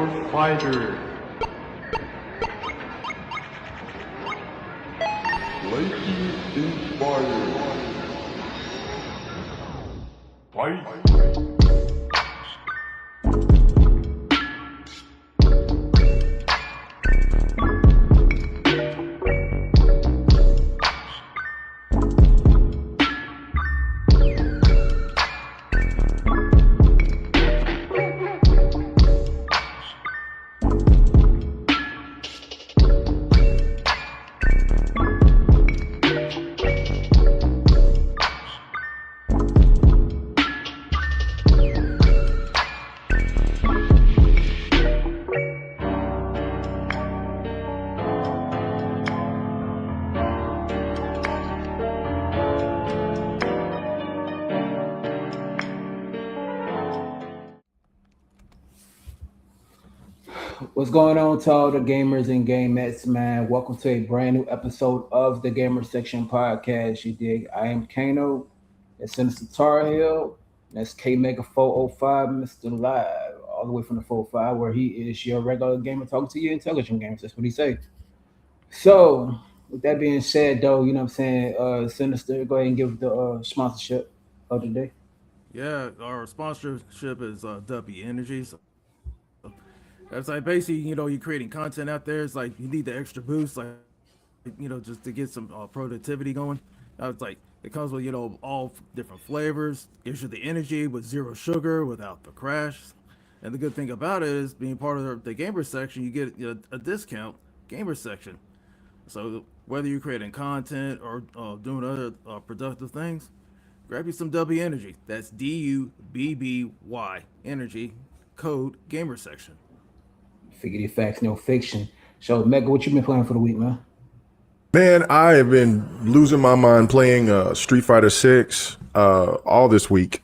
your fighter. Lightning inspired. Fight. What's going on to all the gamers and gamettes, man? Welcome to a brand new episode of the GamerSection podcast. You dig? I am Kano. That's Sinister Tar Hill. That's K Mega 405, Mr. Live, all the way from the 45, where he is your regular gamer talking to you intelligent gamers. That's what he say. So, with that being said, though, you know what I'm saying? Sinister, go ahead and give the sponsorship of the day. Yeah, our sponsorship is Dubby Energy. So that's like basically, you're creating content out there. It's like you need the extra boost, just to get some productivity going. It's like it comes with all different flavors. Gives you the energy with zero sugar, without the crash. And the good thing about it is being part of the gamer section, you get a discount gamer section. So whether you're creating content or doing other productive things, grab you some W Energy. That's DUBBY Energy, code gamer section. Figure facts, no fiction. So, Mega, what you been playing for the week, man? Man, I have been losing my mind playing Street Fighter 6 all this week.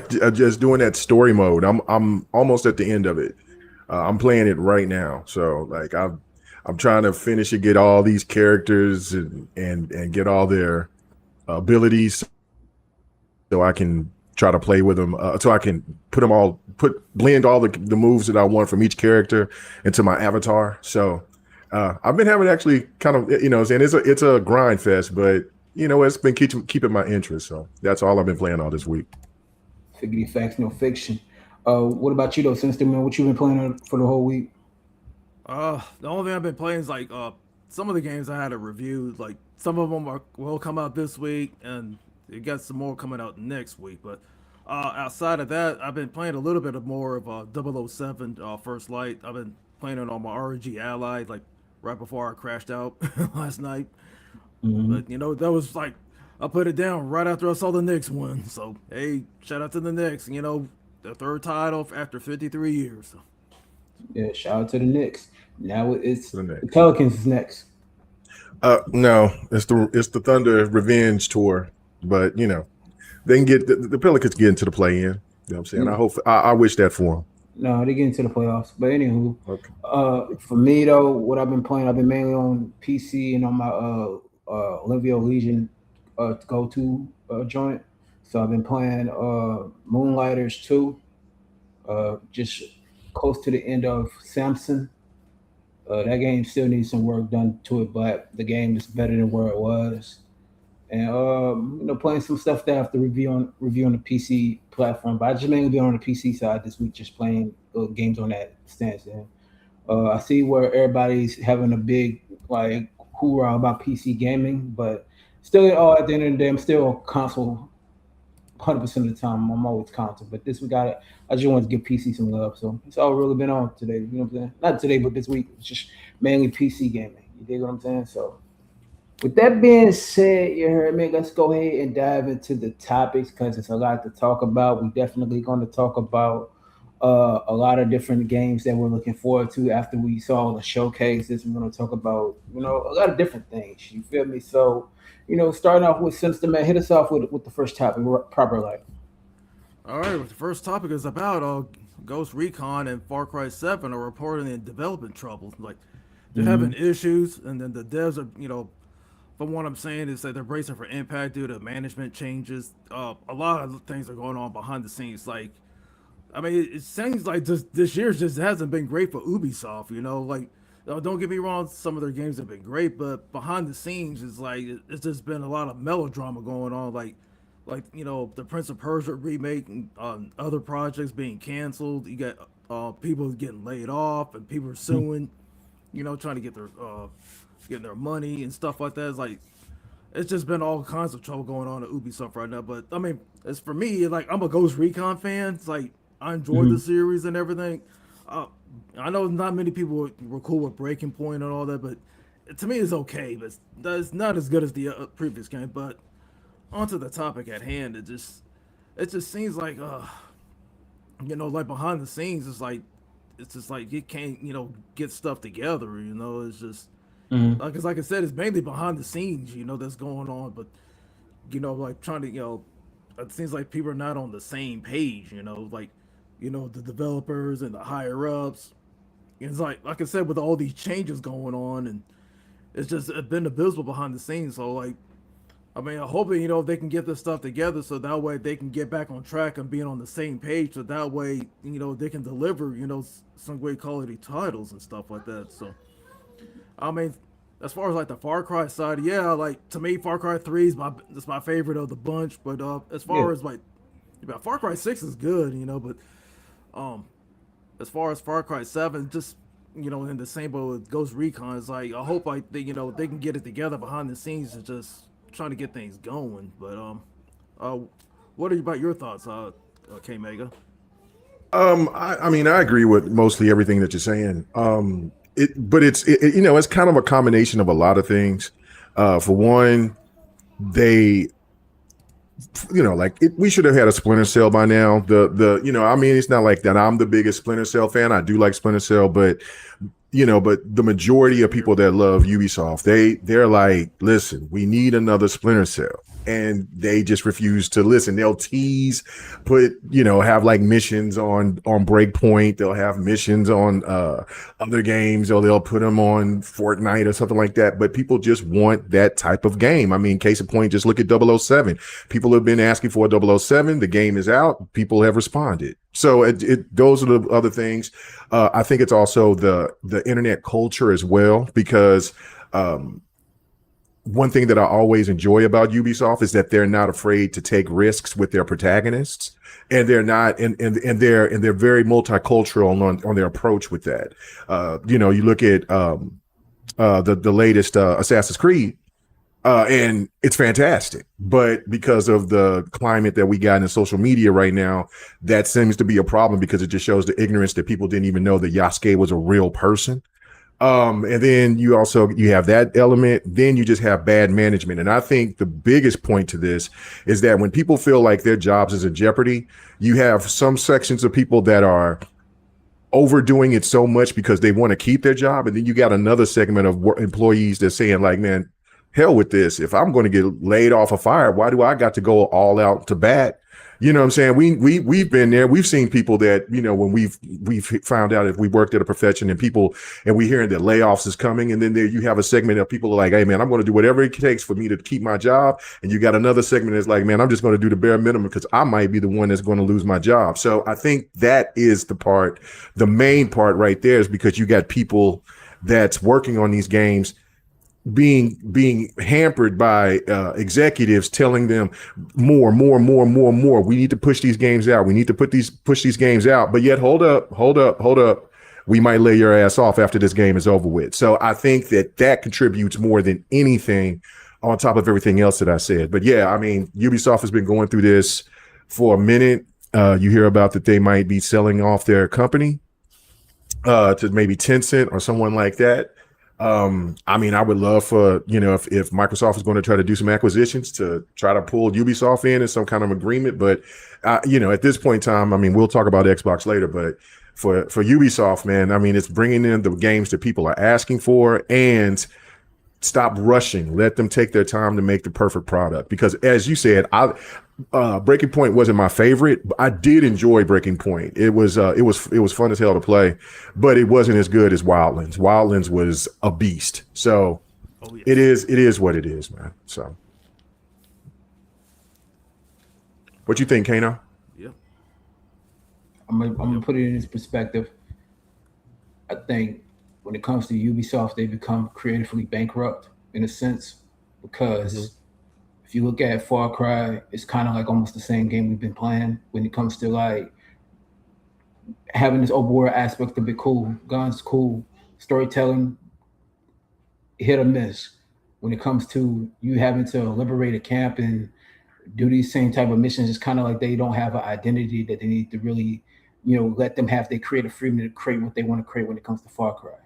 Just doing that story mode. I'm almost at the end of it. I'm playing it right now. So like I'm trying to finish it, get all these characters and get all their abilities so I can try to play with them, so I can blend all the moves that I want from each character into my avatar. So I've been having actually kind of, and it's a grind fest, but it's been keeping my interest. So that's all I've been playing all this week. Figure facts, no fiction. What about you though, Sinister, man? What you been playing for the whole week? The only thing I've been playing is like some of the games I had to review. Like some of them will come out this week, and it got some more coming out next week. But outside of that, I've been playing a little bit of more of 007 First Light. I've been playing it on my RNG Ally, like right before I crashed out last night. Mm-hmm. But that was like I put it down right after I saw the Knicks win. So hey, shout out to the Knicks. The third title after 53 years. So. Yeah, shout out to the Knicks. Now it's The the Knicks. Pelicans is next. No, it's the Thunder Revenge Tour, but they can get the Pelicans get into the play in. You know what I'm saying? I wish that for them. No, they get into the playoffs. But anywho, Okay. for me though, what I've been playing, I've been mainly on PC and on my Olivia Legion go to joint. So I've been playing Moonlighters 2, just close to the end of Samson. That game still needs some work done to it, but the game is better than where it was. And playing some stuff that I have to review on the PC platform. But I just mainly been on the PC side this week, just playing games on that stance. And I see where everybody's having a big like hoorah about PC gaming, but still, at the end of the day, I'm still console 100% of the time. I'm always console, but this week I just want to give PC some love. So it's all really been on today. You know what I'm saying? Not today, but this week. It's just mainly PC gaming. You dig what I'm saying? So with that being said, you heard me. Let's go ahead and dive into the topics because it's a lot to talk about. We're definitely going to talk about a lot of different games that we're looking forward to after we saw the showcases. We're going to talk about a lot of different things. You feel me? So starting off with Sinister Man, hit us off with the first topic, proper life. All right, well, the first topic is about Ghost Recon and Far Cry 7 are reporting in development trouble. Like they're having Mm-hmm. issues, and then the devs are, from what I'm saying, is that they're bracing for impact due to management changes. A lot of things are going on behind the scenes. Like I mean, it seems like just this year just hasn't been great for Ubisoft. Like don't get me wrong, some of their games have been great, but behind the scenes, it's like it's just been a lot of melodrama going on. Like the Prince of Persia remake and other projects being canceled. You got people getting laid off and people are suing. Trying to get their getting their money and stuff like that. It's just been all kinds of trouble going on at Ubisoft right now. But I mean, as for me, like I'm a Ghost Recon fan. It's like I enjoy the series and everything. I know not many people were cool with Breaking Point and all that, but to me it's okay. But it's not as good as the previous game. But onto the topic at hand, it just seems like like behind the scenes, it's just like you can't get stuff together. It's just like I said, it's mainly behind the scenes that's going on. But like trying to it seems like people are not on the same page. The developers and the higher ups. It's like I said, with all these changes going on, and it's just been abysmal behind the scenes. So like, I mean, I'm hoping they can get this stuff together so that way they can get back on track and being on the same page. So that way they can deliver some great quality titles and stuff like that. So I mean, as far as like the Far Cry side, yeah, like to me, Far Cry 3 is my favorite of the bunch. But as far as like, Far Cry 6 is good, but as far as Far Cry 7, just in the same boat with Ghost Recon, it's like I hope like they they can get it together behind the scenes and just trying to get things going. But what about your thoughts, K Mega? I mean, I agree with mostly everything that you're saying. But it's kind of a combination of a lot of things. For one, they we should have had a Splinter Cell by now. I mean, it's not like that I'm the biggest Splinter Cell fan. I do like Splinter Cell, but the majority of people that love Ubisoft, they're like, listen, we need another Splinter Cell. And they just refuse to listen. They'll tease, have like missions on Breakpoint. They'll have missions on other games, or they'll put them on Fortnite or something like that. But people just want that type of game. I mean, case in point, just look at 007. People have been asking for a 007. The game is out. People have responded. So those are the other things. I think it's also the internet culture as well, because one thing that I always enjoy about Ubisoft is that they're not afraid to take risks with their protagonists, and they're not, and they're very multicultural on their approach with that. You look at the latest Assassin's Creed, and it's fantastic, but because of the climate that we got in social media right now, that seems to be a problem because it just shows the ignorance that people didn't even know that Yasuke was a real person. And then you have that element, then you just have bad management. And I think the biggest point to this is that when people feel like their jobs is in jeopardy, you have some sections of people that are overdoing it so much because they want to keep their job. And then you got another segment of employees that's saying like, man, hell with this. If I'm going to get laid off or fired, why do I got to go all out to bat? You know what I'm saying? We've been there. We've seen people that, when we've found out if we worked at a profession and we hearing that layoffs is coming. And then there you have a segment of people are like, hey man, I'm going to do whatever it takes for me to keep my job. And you got another segment that's like, man, I'm just going to do the bare minimum because I might be the one that's going to lose my job. So I think that is the main part right there, is because you got people that's working on these games being hampered by executives telling them more. We need to push these games out. We need to push these games out. But yet, hold up. We might lay your ass off after this game is over with. So I think that contributes more than anything on top of everything else that I said. But yeah, I mean, Ubisoft has been going through this for a minute. You hear about that they might be selling off their company to maybe Tencent or someone like that. I mean, I would love for, if Microsoft is going to try to do some acquisitions to try to pull Ubisoft in some kind of agreement. But, at this point in time, I mean, we'll talk about Xbox later, but for Ubisoft, man, I mean, it's bringing in the games that people are asking for, and stop rushing. Let them take their time to make the perfect product. Because as you said, Breaking Point wasn't my favorite, but I did enjoy Breaking Point. It was fun as hell to play, but it wasn't as good as Wildlands. Wildlands was a beast. So yes. It is what it is, man. So what you think, Kano? Yeah. I'm gonna put it in this perspective. I think when it comes to Ubisoft, they become creatively bankrupt in a sense because if you look at Far Cry, it's kind of like almost the same game we've been playing when it comes to like having this open world aspect of it. Cool, guns cool, storytelling hit or miss. When it comes to you having to liberate a camp and do these same type of missions, it's kind of like they don't have an identity that they need to really, let them have their creative freedom to create what they want to create when it comes to Far Cry.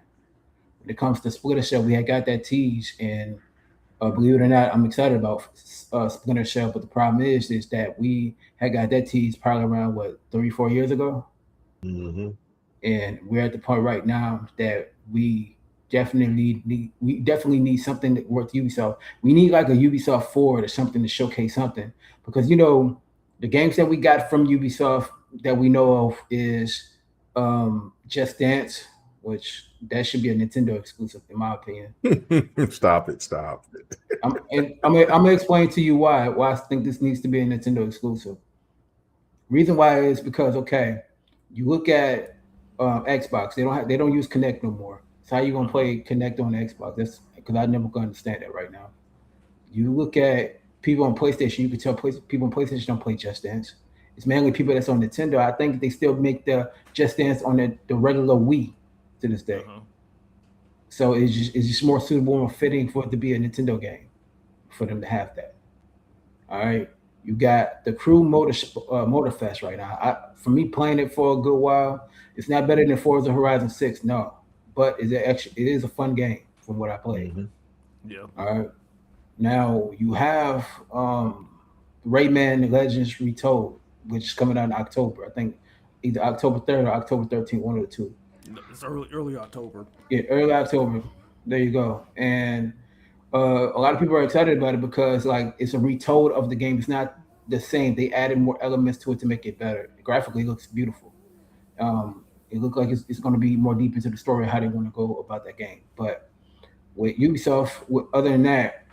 When it comes to Splinter Cell, we had got that tease, and believe it or not, I'm excited about Splinter Cell. But the problem is that we had got that tease probably around 3-4 years ago, and we're at the point right now that we definitely need something that worth Ubisoft. We need like a Ubisoft Forward or something to showcase something, because the games that we got from Ubisoft that we know of is Just Dance, which that should be a Nintendo exclusive in my opinion. Stop it. I'm gonna explain to you why I think this needs to be a Nintendo exclusive. Reason why is because you look at Xbox, they don't use Kinect no more. So how you gonna play Kinect on the Xbox? That's because I never gonna understand that right now. You look at people on PlayStation, you can tell people on PlayStation don't play Just Dance. It's mainly people that's on Nintendo. I think they still make the Just Dance on the regular Wii to this day. So it's just more suitable and fitting for it to be a Nintendo game, for them to have that. All right. You got the Crew Motorfest right now. For me, playing it for a good while, it's not better than Forza Horizon 6, no. But it is a fun game from what I played. Yeah. All right. Now you have Rayman Legends Retold, which is coming out in October. I think either October 3rd or October 13th, one of the two. It's early October. Yeah, early October. There you go. And a lot of people are excited about it because like it's a retold of the game. It's not the same. They added more elements to it to make it better. Graphically, it looks beautiful. It looks like it's going to be more deep into the story how they want to go about that game. But with Ubisoft, other than that,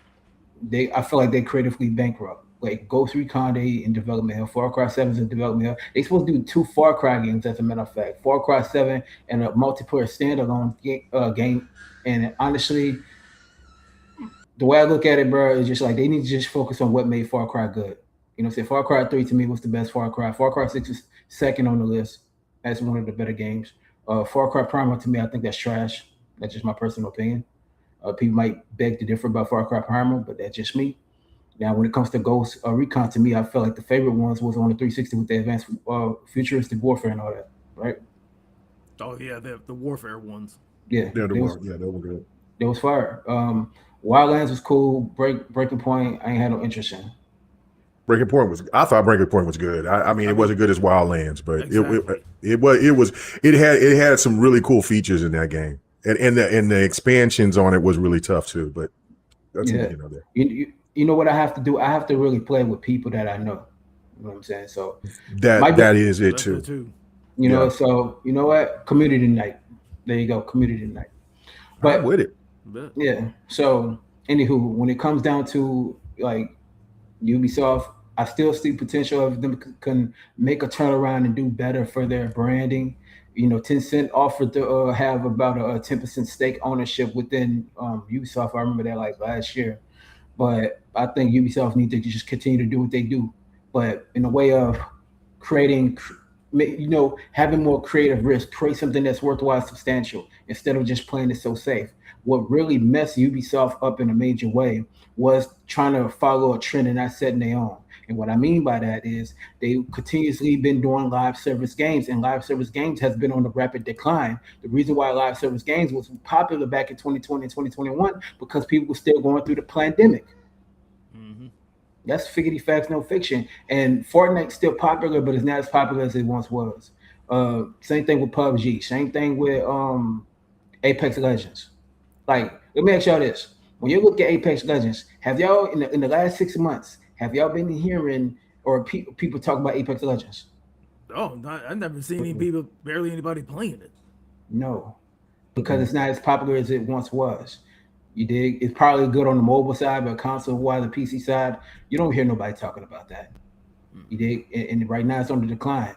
I feel like they creatively bankrupt. Like Ghost Recon, they in development hell. Far Cry 7 is in development hell. They supposed to do 2 Far Cry games, as a matter of fact. Far Cry 7 and a multiplayer standalone game. And honestly, the way I look at it, bro, is just like they need to just focus on what made Far Cry good. Far Cry 3 to me was the best Far Cry. Far Cry 6 is second on the list as one of the better games. Far Cry Primal to me, I think that's trash. That's just my personal opinion. People might beg to differ about Far Cry Primal, but that's just me. Now, when it comes to Ghost Recon, to me, I felt like the favorite ones was on the 360 with the advanced futuristic warfare and all that, right? Oh yeah, the warfare ones. Yeah, they were good. They was fire. Wildlands was cool. Breaking Point, I ain't had no interest in. I thought Breaking Point was good. I mean, it wasn't good as Wildlands, but exactly. it had some really cool features in that game, and the expansions on it was really tough too. But that's there. You know what I have to do? I have to really play with people that I know. You know what I'm saying? So that is it too. So you know what? Community night. There you go, community night. But I'm with it. Yeah. So anywho, when it comes down to like Ubisoft, I still see potential of them can make a turnaround and do better for their branding. Tencent offered to have about a 10% stake ownership within Ubisoft. I remember that like last year. But I think Ubisoft needs to just continue to do what they do, but in a way of creating, having more creative risk, create something that's worthwhile, substantial, instead of just playing it so safe. What really messed Ubisoft up in a major way was trying to follow a trend and not setting their own. And what I mean by that is they continuously been doing live service games, and live service games has been on a rapid decline. The reason why live service games was popular back in 2020 and 2021 because people were still going through the pandemic. That's figgity facts, no fiction. And Fortnite's still popular, but it's not as popular as it once was. Same thing with PUBG. Same thing with Apex Legends. Like, let me ask y'all this: when you look at Apex Legends, have y'all in the last 6 months, have y'all been hearing or people talk about Apex Legends? Oh, I've never seen any people, barely anybody playing it. No, because it's not as popular as it once was. You dig? It's probably good on the mobile side, but console-wise, the PC side, you don't hear nobody talking about that. You dig? And right now, it's on the decline.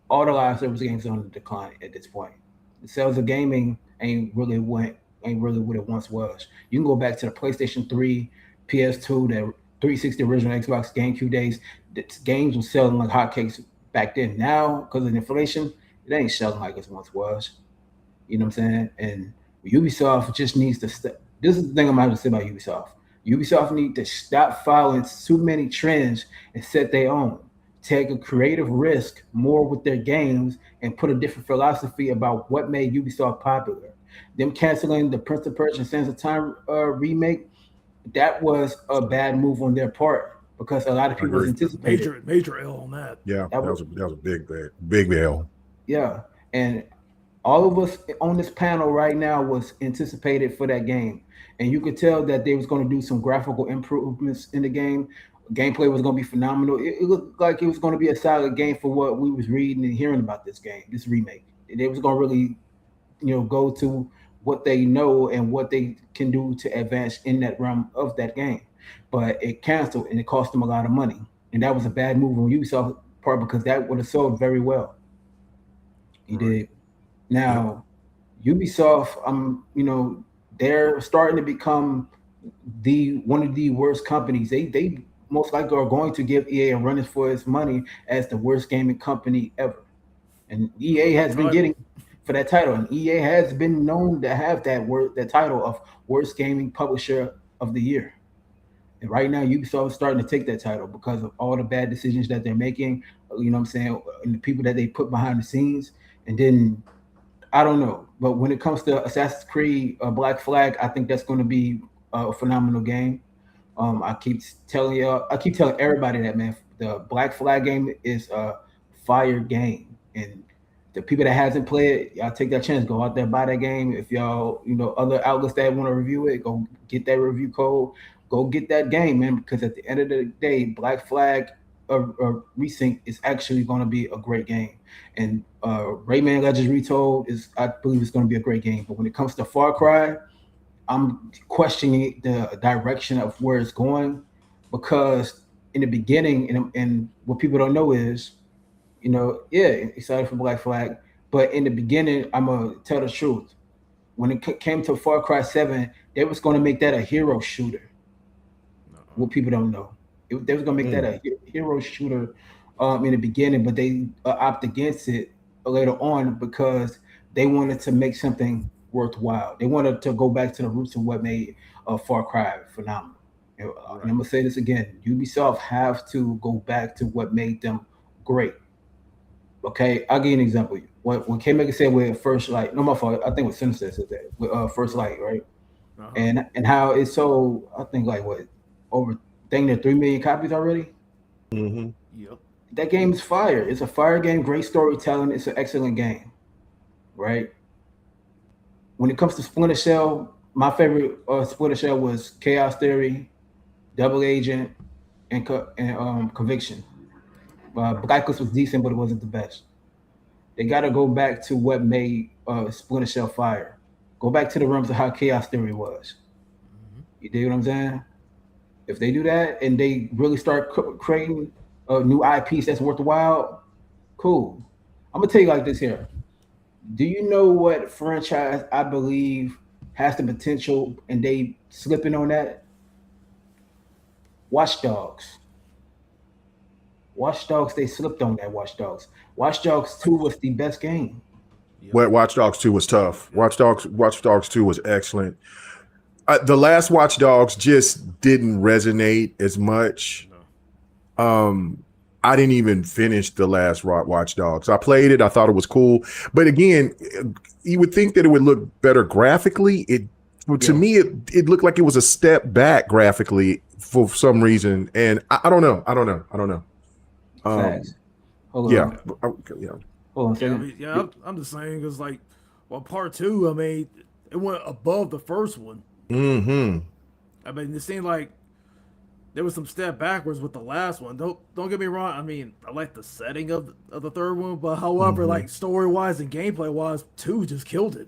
all the live service games are on the decline at this point. The sales of gaming ain't really what it once was. You can go back to the PlayStation 3, PS2, the 360 original Xbox, GameCube days. The games were selling like hotcakes back then. Now, because of inflation, it ain't selling like it once was. You know what I'm saying? And Ubisoft just needs to step. This is the thing I'm going to say about Ubisoft. Ubisoft need to stop following too many trends and set their own. Take a creative risk more with their games and put a different philosophy about what made Ubisoft popular. Them canceling the Prince of Persia and Sands of Time remake, that was a bad move on their part because a lot of people was anticipating major L on that. Yeah, that was a big L. Yeah, and all of us on this panel right now was anticipated for that game, and you could tell that they was going to do some graphical improvements in the game. Gameplay was going to be phenomenal. It looked like it was going to be a solid game for what we was reading and hearing about this game, this remake. They was going to really, go to what they know and what they can do to advance in that realm of that game. But it canceled and it cost them a lot of money, and that was a bad move on Ubisoft part because that would have sold very well. You did. Now, Ubisoft, they're starting to become one of the worst companies. They most likely are going to give EA a run for its money as the worst gaming company ever. And EA has been getting for that title, and EA has been known to have that title of worst gaming publisher of the year. And right now, Ubisoft is starting to take that title because of all the bad decisions that they're making. You know what I'm saying, and the people that they put behind the scenes, and then. I don't know, but when it comes to Assassin's Creed Black Flag, I think that's going to be a phenomenal game. I keep telling everybody that, man, the Black Flag game is a fire game, and the people that hasn't played it, y'all take that chance, go out there, buy that game. If y'all, other outlets that want to review it, go get that review code, go get that game, man, because at the end of the day, Black Flag Resync is actually going to be a great game. And Rayman Legends Retold I believe it's going to be a great game. But when it comes to Far Cry, I'm questioning the direction of where it's going, because in the beginning, and what people don't know is, excited for Black Flag, but in the beginning, I'm gonna tell the truth. When it came to Far Cry 7, they was going to make that a hero shooter. What people don't know, they was going to make that a hero shooter in the beginning, but they opt against it later on because they wanted to make something worthwhile. They wanted to go back to the roots of what made Far Cry phenomenal. And I'm going to say this again. Ubisoft have to go back to what made them great. Okay, I'll give you an example. When K-Maker said with First Light, no, my fault, I think it was Sinister said that, with First Light, right? Uh-huh. And how it sold, I think, like, over 3 million copies already? Mm-hmm. Yep. That game is fire. It's a fire game, great storytelling. It's an excellent game, right? When it comes to Splinter Cell, my favorite Splinter Cell was Chaos Theory, Double Agent, and Conviction. Blacklist was decent, but it wasn't the best. They got to go back to what made Splinter Cell fire. Go back to the realms of how Chaos Theory was. Mm-hmm. You dig what I'm saying? If they do that and they really start creating new IPs that's worthwhile, cool. I'm gonna tell you like this here. Do you know what franchise I believe has the potential and they slipping on that? Watch Dogs. Watch Dogs, they slipped on that. Watch Dogs. Watch Dogs 2 was the best game. What Watch Dogs 2 was tough. Watch Dogs 2 was excellent. The last Watch Dogs just didn't resonate as much. No. I didn't even finish the last Watch Dogs. I played it. I thought it was cool. But again, you would think that it would look better graphically. To me, it looked like it was a step back graphically for some reason. And I don't know. Facts. Hold on. Hold on. I'm just saying, because part 2, I mean, it went above the first one. Mm-hmm. I mean, it seemed like there was some step backwards with the last one. Don't get me wrong. I mean, I like the setting of the third one, but however, like story wise and gameplay wise, 2 just killed it.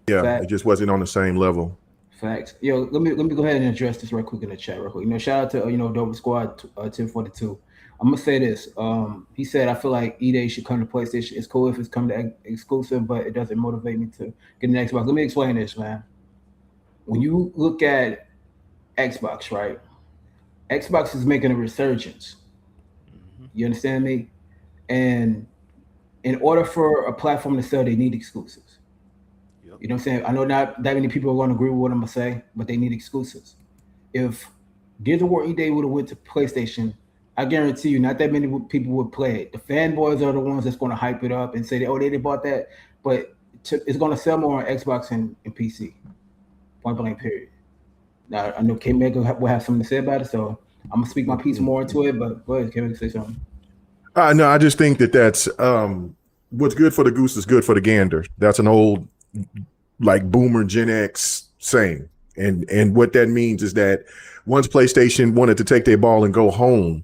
Yeah, Facts. It just wasn't on the same level. Facts. Yo, let me go ahead and address this right quick in the chat, real quick. Shout out to Dope Squad 1042. I'm gonna say this. He said I feel like E-Day should come to PlayStation. It's cool if it's come to exclusive, but it doesn't motivate me to get an Xbox. Let me explain this, man. When you look at Xbox, right? Xbox is making a resurgence. You understand me? And in order for a platform to sell, they need exclusives. Yep. You know what I'm saying? I know not that many people are going to agree with what I'm gonna say, but they need exclusives. If Gears of War E-Day would have went to PlayStation, I guarantee you, not that many people would play it. The fanboys are the ones that's going to hype it up and say, "Oh, they bought that," but it's going to sell more on Xbox and PC. Point blank. Period. Now I know K Mega will have something to say about it, so I'm gonna speak my piece more into it. But go ahead, K Mega, say something. No, I just think that that's what's good for the goose is good for the gander. That's an old like boomer Gen X saying. And what that means is that once PlayStation wanted to take their ball and go home,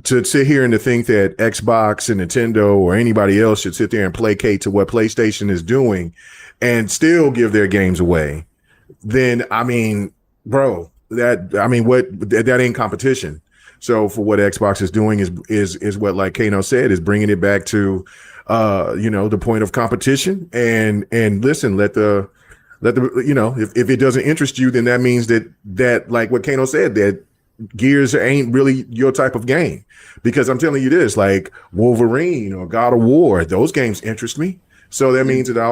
to sit here and to think that Xbox and Nintendo or anybody else should sit there and placate to what PlayStation is doing and still give their games away, then I mean, bro, that ain't competition. So for what Xbox is doing is what, like Kano said, is bringing it back to the point of competition and listen, let the if it doesn't interest you, then that means that like what Kano said, that Gears ain't really your type of game. Because I'm telling you this, like Wolverine or God of War, those games interest me. So that means that I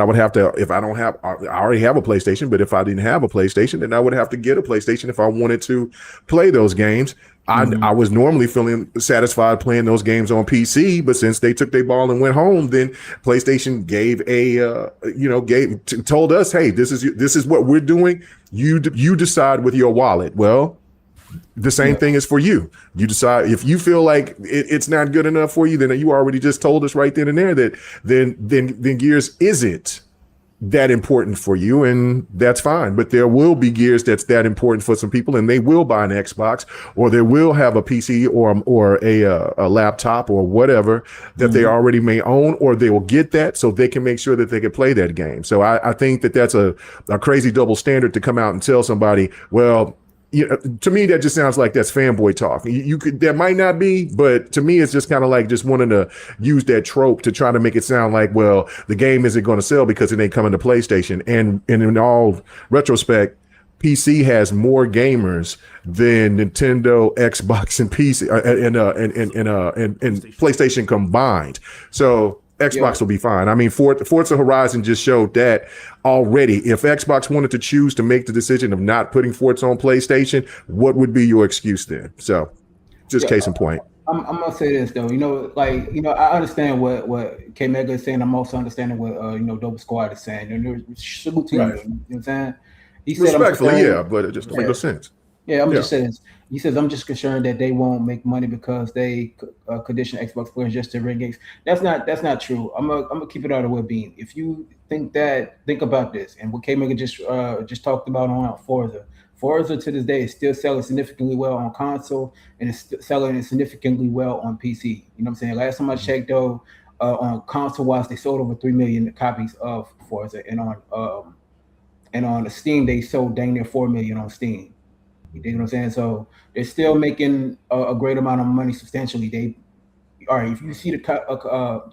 would have to, if I don't have, I already have a PlayStation, but if I didn't have a PlayStation, then I would have to get a PlayStation if I wanted to play those games. I was normally feeling satisfied playing those games on PC, but since they took their ball and went home, then PlayStation told us, hey, this is what we're doing. You decide with your wallet. Well, the same thing is for you. You decide if you feel like it's not good enough for you, then you already just told us right then and there that then Gears isn't that important for you, and that's fine. But there will be Gears that's that important for some people, and they will buy an Xbox, or they will have a PC or a laptop or whatever that they already may own, or they will get that so they can make sure that they can play that game. So I think that's a crazy double standard to come out and tell somebody, well, to me, that just sounds like that's fanboy talk. You could, that might not be, but to me, it's just kind of like just wanting to use that trope to try to make it sound like, well, the game isn't going to sell because it ain't coming to PlayStation. And in all retrospect, PC has more gamers than Nintendo, Xbox, and PC and PlayStation combined. So Xbox will be fine. I mean, Forza Horizon just showed that already. If Xbox wanted to choose to make the decision of not putting Forza on PlayStation, what would be your excuse then? So, just case in point. I'm gonna say this though. I understand what K Mega is saying. I'm also understanding what Dope Squad is saying. And there's salute to you. You know what I'm saying? He said, respectfully, but it just don't make no sense. Yeah, I'm just saying. He says, I'm just concerned that they won't make money because they condition Xbox players just to rent games. That's not true. I'm gonna keep it out of what being. If you think about this and what K Mega just talked about on Forza. Forza to this day is still selling significantly well on console and it's selling significantly well on PC. You know what I'm saying? Last time I checked though, on console wise, they sold over 3 million copies of Forza, and on Steam they sold dang near 4 million on Steam. You dig what I'm saying? So they're still making a great amount of money substantially. If you see the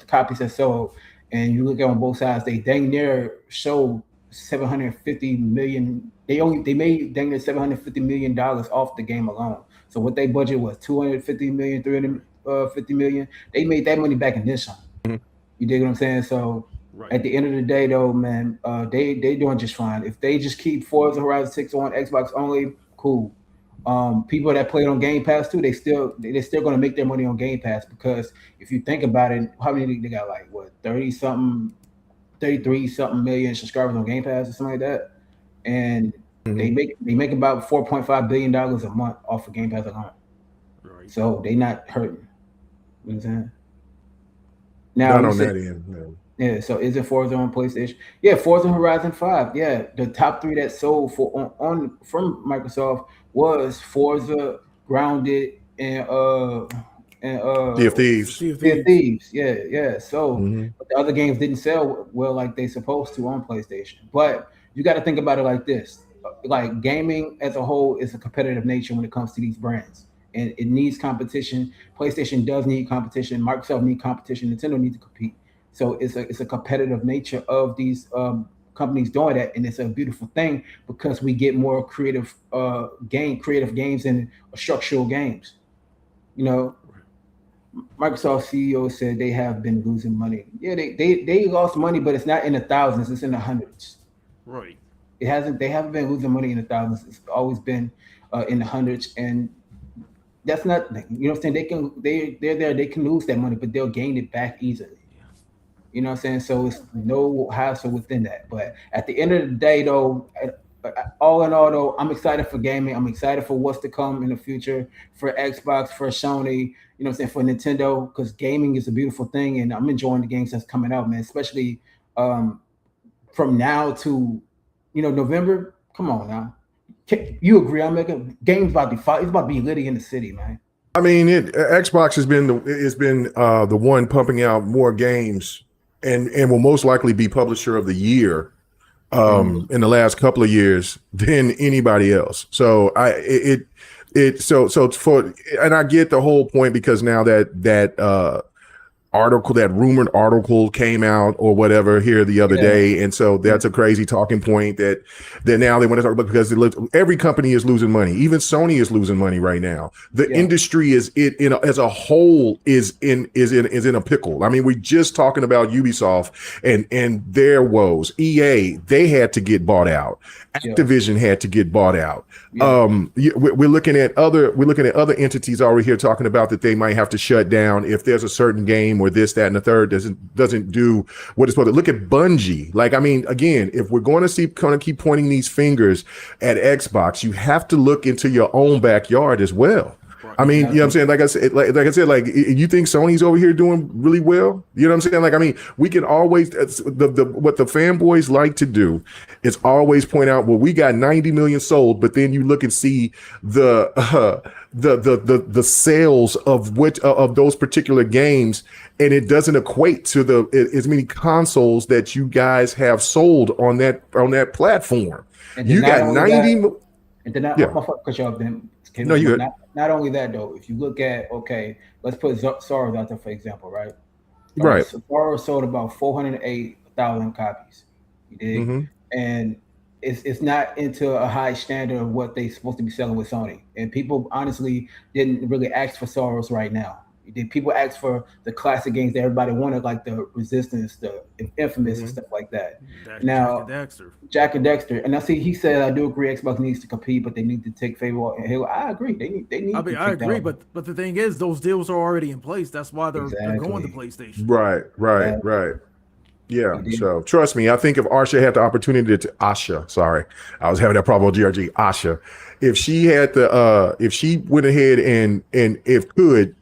copies that sold and you look at on both sides, they dang near showed 750 million. They made dang near $750 million off the game alone. So what they budget was 250 million, 350 million. They made that money back in this one. You dig what I'm saying? So at the end of the day, though, man, they doing just fine. If they just keep Forza Horizon 6 on Xbox only, cool. People that played on Game Pass too, they're still going to make their money on Game Pass, because if you think about it, how many they got, like what, 33 something million subscribers on Game Pass or something like that, and they make about $4.5 billion a month off of Game Pass alone. Right. So they not hurting. You know what I'm saying? Now, not on that end. No. Yeah, so is it Forza on PlayStation? Yeah, Forza Horizon 5. Yeah, the top 3 that sold from Microsoft was Forza, Grounded, and Sea of Thieves. Sea of Thieves. Yeah. So but the other games didn't sell well like they supposed to on PlayStation. But you got to think about it like this. like gaming as a whole is a competitive nature when it comes to these brands, and it needs competition. PlayStation does need competition. Microsoft need competition. Nintendo needs to compete. So it's a competitive nature of these companies doing that, and it's a beautiful thing because we get more creative games and structural games. You know, Microsoft CEO said they have been losing money. Yeah, they lost money, but it's not in the thousands; it's in the hundreds. Right. It hasn't. They haven't been losing money in the thousands. It's always been in the hundreds, and that's not. You know what I'm saying? They're there. They can lose that money, but they'll gain it back easily. You know what I'm saying? So it's no hassle within that. But at the end of the day, though, all in all, though, I'm excited for gaming. I'm excited for what's to come in the future for Xbox, for Sony, you know what I'm saying, for Nintendo, because gaming is a beautiful thing, and I'm enjoying the games that's coming out, man, especially from now to, November. Come on now. You agree? I'm making games about to fight. It's about to be litty in the city, man. I mean, Xbox has been the one pumping out more games and will most likely be publisher of the year in the last couple of years than anybody else. So I get the whole point, because now that rumored article came out or whatever here the other day, and so that's a crazy talking point that now they want to talk about, because every company is losing money. Even Sony is losing money right now. The industry as a whole is in a pickle. I mean, we're just talking about Ubisoft and their woes. EA, they had to get bought out. Activision had to get bought out. We're looking at other entities already here talking about that they might have to shut down if there's a certain game or this, that, and the third doesn't do what it's supposed to. Look at Bungie. Like, I mean, again, if we're going to keep pointing these fingers at Xbox, you have to look into your own backyard as well. I mean, you know what I'm saying? Like I said, you think Sony's over here doing really well? You know what I'm saying? Like, I mean, we can always, what the fanboys like to do is always point out, well, we got 90 million sold, but then you look and see the sales of those particular games, and it doesn't equate to as many consoles that you guys have sold on that platform. You got 90. And then cut you off, Ben. No, you good. Not only that, though, if you look at, let's put Soros out there for example, right? Right. Soros sold about 408,000 copies. You dig? Mm-hmm. And it's not into a high standard of what they're supposed to be selling with Sony. And people honestly didn't really ask for Soros right now. People asked for the classic games that everybody wanted, like the Resistance, the Infamous, and stuff like that. Jack and Dexter. And I see he said, I do agree, Xbox needs to compete, but they need to take Fable. And I agree. They need. I agree, but the thing is, those deals are already in place. That's why they're going to PlayStation. Right. Yeah. So trust me, I think if Asha had the opportunity to Asha, I was having that problem with GRG. Asha, if she went ahead and could.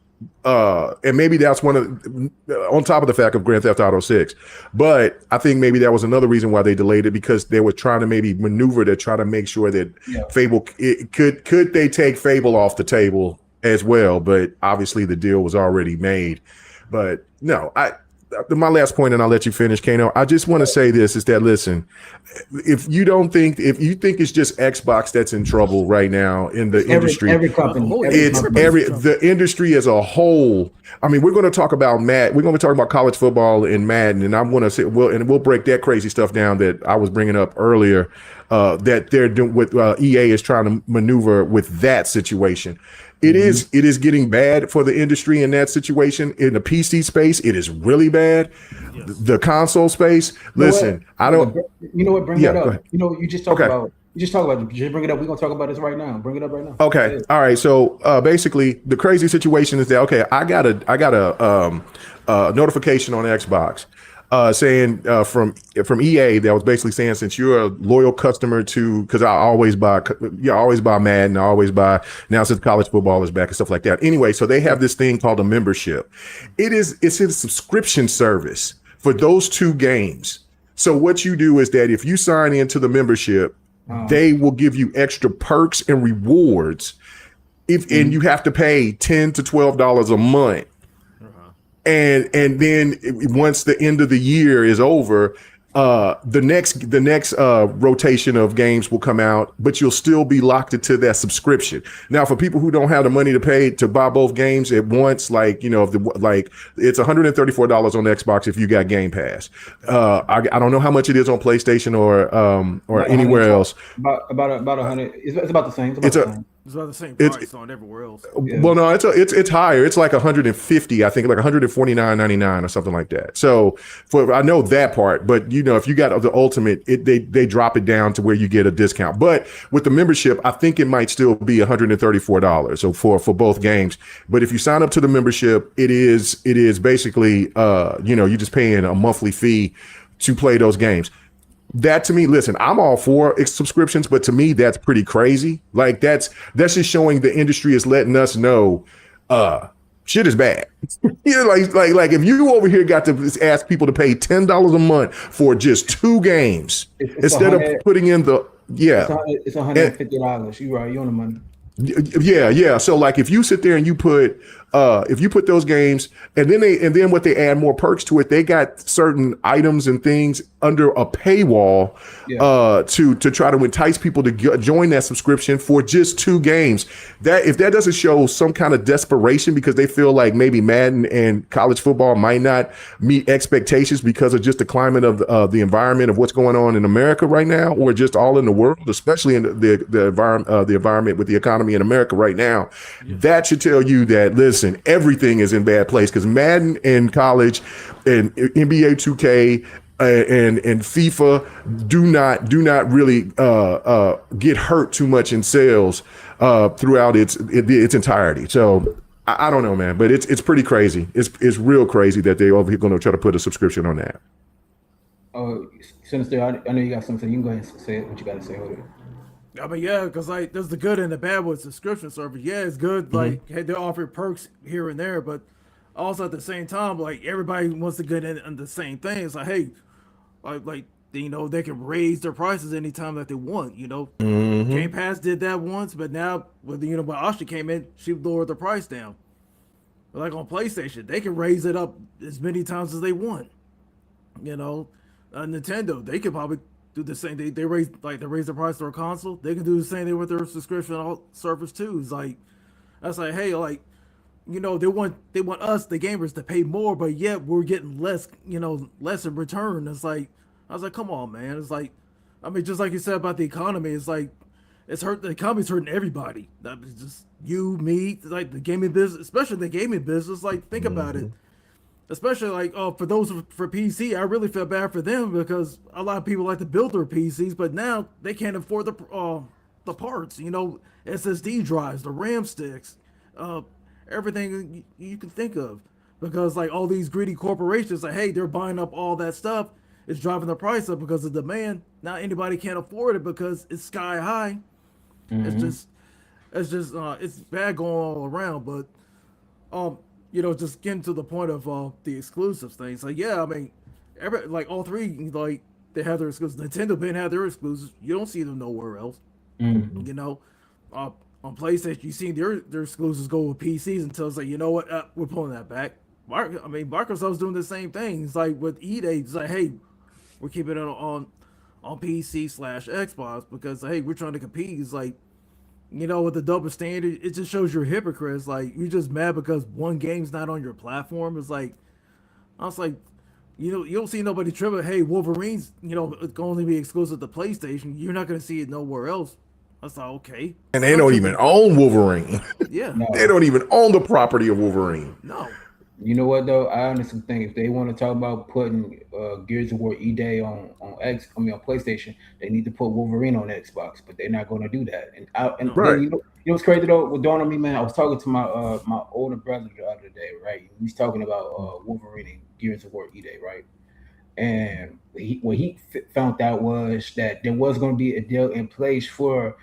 And maybe that's on top of the fact of Grand Theft Auto 6, but I think maybe that was another reason why they delayed it, because they were trying to maybe maneuver to try to make sure that Fable could they take Fable off the table as well, but obviously the deal was already made. But no, my last point, and I'll let you finish, Kano. I just want to say this is that, listen, if you think it's just Xbox that's in trouble right now in the industry, every company, the industry as a whole. I mean, we're going to talk about we're going to be talking about college football and Madden, and I'm going to say, we'll break that crazy stuff down that I was bringing up earlier, that they're doing with EA is trying to maneuver with that situation. It is getting bad for the industry in that situation. In the PC space, it is really bad. Yes. The console space, listen, I don't. You know what? Bring that up. You know, you just talk about. Just bring it up. We're gonna talk about this right now. Bring it up right now. Okay. All right. So basically, the crazy situation is that I got a notification on Xbox. Saying from EA that was basically saying, since you're a loyal customer to, because I always buy Madden, I always buy now since college football is back and stuff like that. Anyway, so they have this thing called a membership. It's a subscription service for those two games. So what you do is that if you sign into the membership, they will give you extra perks and rewards. And you have to pay $10 to $12 a month. And then once the end of the year is over, the next rotation of games will come out, but you'll still be locked into that subscription. Now, for people who don't have the money to pay to buy both games at once, like it's $134 on Xbox if you got Game Pass. I don't know how much it is on PlayStation or anywhere else. About 100. It's about the same. It's about the same price on everywhere else. Yeah. Well, no, it's higher. It's like 150, I think, like 149.99 or something like that. So I know that part, but if you got the ultimate, they drop it down to where you get a discount. But with the membership, I think it might still be $134. So for both games. But if you sign up to the membership, it is basically you're just paying a monthly fee to play those games. That to me, listen, I'm all for subscriptions, but to me, that's pretty crazy. Like that's just showing the industry is letting us know, shit is bad. Like if you over here got to ask people to pay $10 a month for just 2 games instead of putting in it's $150. You right, you on the money. Yeah. So like if you sit there and you put those games and then what they add more perks to it, they got certain items and things under a paywall to try to entice people to join that subscription for just 2 games. That if that doesn't show some kind of desperation because they feel like maybe Madden and college football might not meet expectations because of just the climate of the environment of what's going on in America right now, or just all in the world, especially in the environment with the economy in America right now, that should tell you that, listen, everything is in bad place because Madden and college and NBA 2K and FIFA do not really get hurt too much in sales throughout its entirety. So I don't know, man, but it's pretty crazy. It's real crazy that they're over here going to try to put a subscription on that. Oh, Sinister, I know you got something. You can go ahead and say what you got to say with it. I mean, yeah, because like there's the good and the bad with subscription service. Yeah, it's good. Like, hey, they offer perks here and there, but also at the same time, like everybody wants to get in the same thing. It's like, hey, like they can raise their prices anytime that they want. Game Pass did that once, but now when when Asha came in, she lowered the price down. But like on PlayStation, they can raise it up as many times as they want. Nintendo, they could probably do the same. They raise the price of their console. They can do the same thing with their subscription service too. It's like that's like, hey, like they want us, the gamers, to pay more, but yet we're getting less in return. It's like I was like, come on, man. It's like, I mean, just like you said about the economy, it's like the economy's hurting everybody. Not just you, me, like the gaming business, especially the gaming business. Like think about it. Especially like for those for PC, I really feel bad for them because a lot of people like to build their PCs, but now they can't afford the parts. SSD drives, the RAM sticks, everything you can think of, because like all these greedy corporations, like hey, they're buying up all that stuff. It's driving the price up because of demand. Now anybody can't afford it because it's sky high. It's bad going all around, but just getting to the point of the exclusives things. Like, yeah, I mean, all three, like, they have their exclusives. Nintendo been have their exclusives. You don't see them nowhere else. On PlayStation, you see their exclusives go with PCs until it's like, you know what, we're pulling that back. Microsoft's doing the same thing. It's like with E-Day, it's like, hey, we're keeping it on PC/Xbox because, hey, we're trying to compete. It's like, with the double standard, it just shows you're hypocrites. Like, you're just mad because one game's not on your platform. It's like, I was like, you don't see nobody tripping. Hey, Wolverine's, it can only be exclusive to PlayStation. You're not going to see it nowhere else. I was like, okay. And they don't even own Wolverine. Yeah. No. They don't even own the property of Wolverine. No. You know what though? I honestly think if they want to talk about putting Gears of War E-Day on PlayStation, they need to put Wolverine on Xbox, but they're not going to do that. And right. You know what's crazy though? What dawned on me, man, I was talking to my older brother the other day, right? He's talking about Wolverine and Gears of War E-Day, right? And what he found out was that there was going to be a deal in place for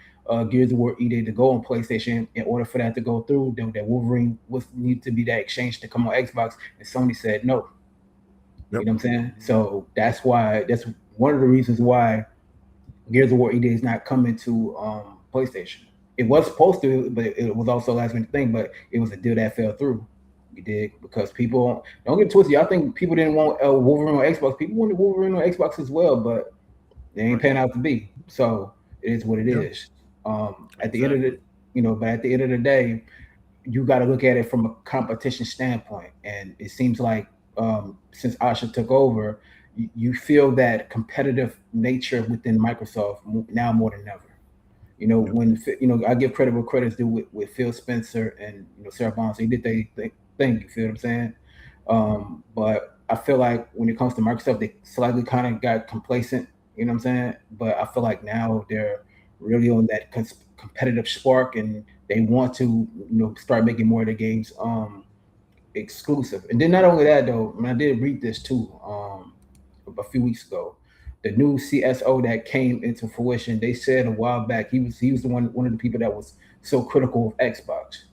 Gears of War E-Day to go on PlayStation. In order for that to go through, that Wolverine would need to be that exchange to come on Xbox, and Sony said no. Yep. You know what I'm saying? So that's one of the reasons why Gears of War E-Day is not coming to PlayStation. It was supposed to, but it was also a last minute thing, but it was a deal that fell through. You dig? Because people don't get twisted. I think people didn't want Wolverine on Xbox. People wanted Wolverine on Xbox as well, but they ain't panning out to be. So it is what it is. At the end of the, but at the end of the day, you got to look at it from a competition standpoint. And it seems like since Asha took over, you feel that competitive nature within Microsoft now more than ever. When I give credit where credit's due with Phil Spencer and Sarah Bonds, they did their thing. You feel what I'm saying? But I feel like when it comes to Microsoft, they slightly kind of got complacent. You know what I'm saying? But I feel like now they're really on that competitive spark, and they want to start making more of their games exclusive. And then not only that though, I did read this too a few weeks ago. The new CSO that came into fruition, they said a while back he was the one of the people that was so critical of Xbox,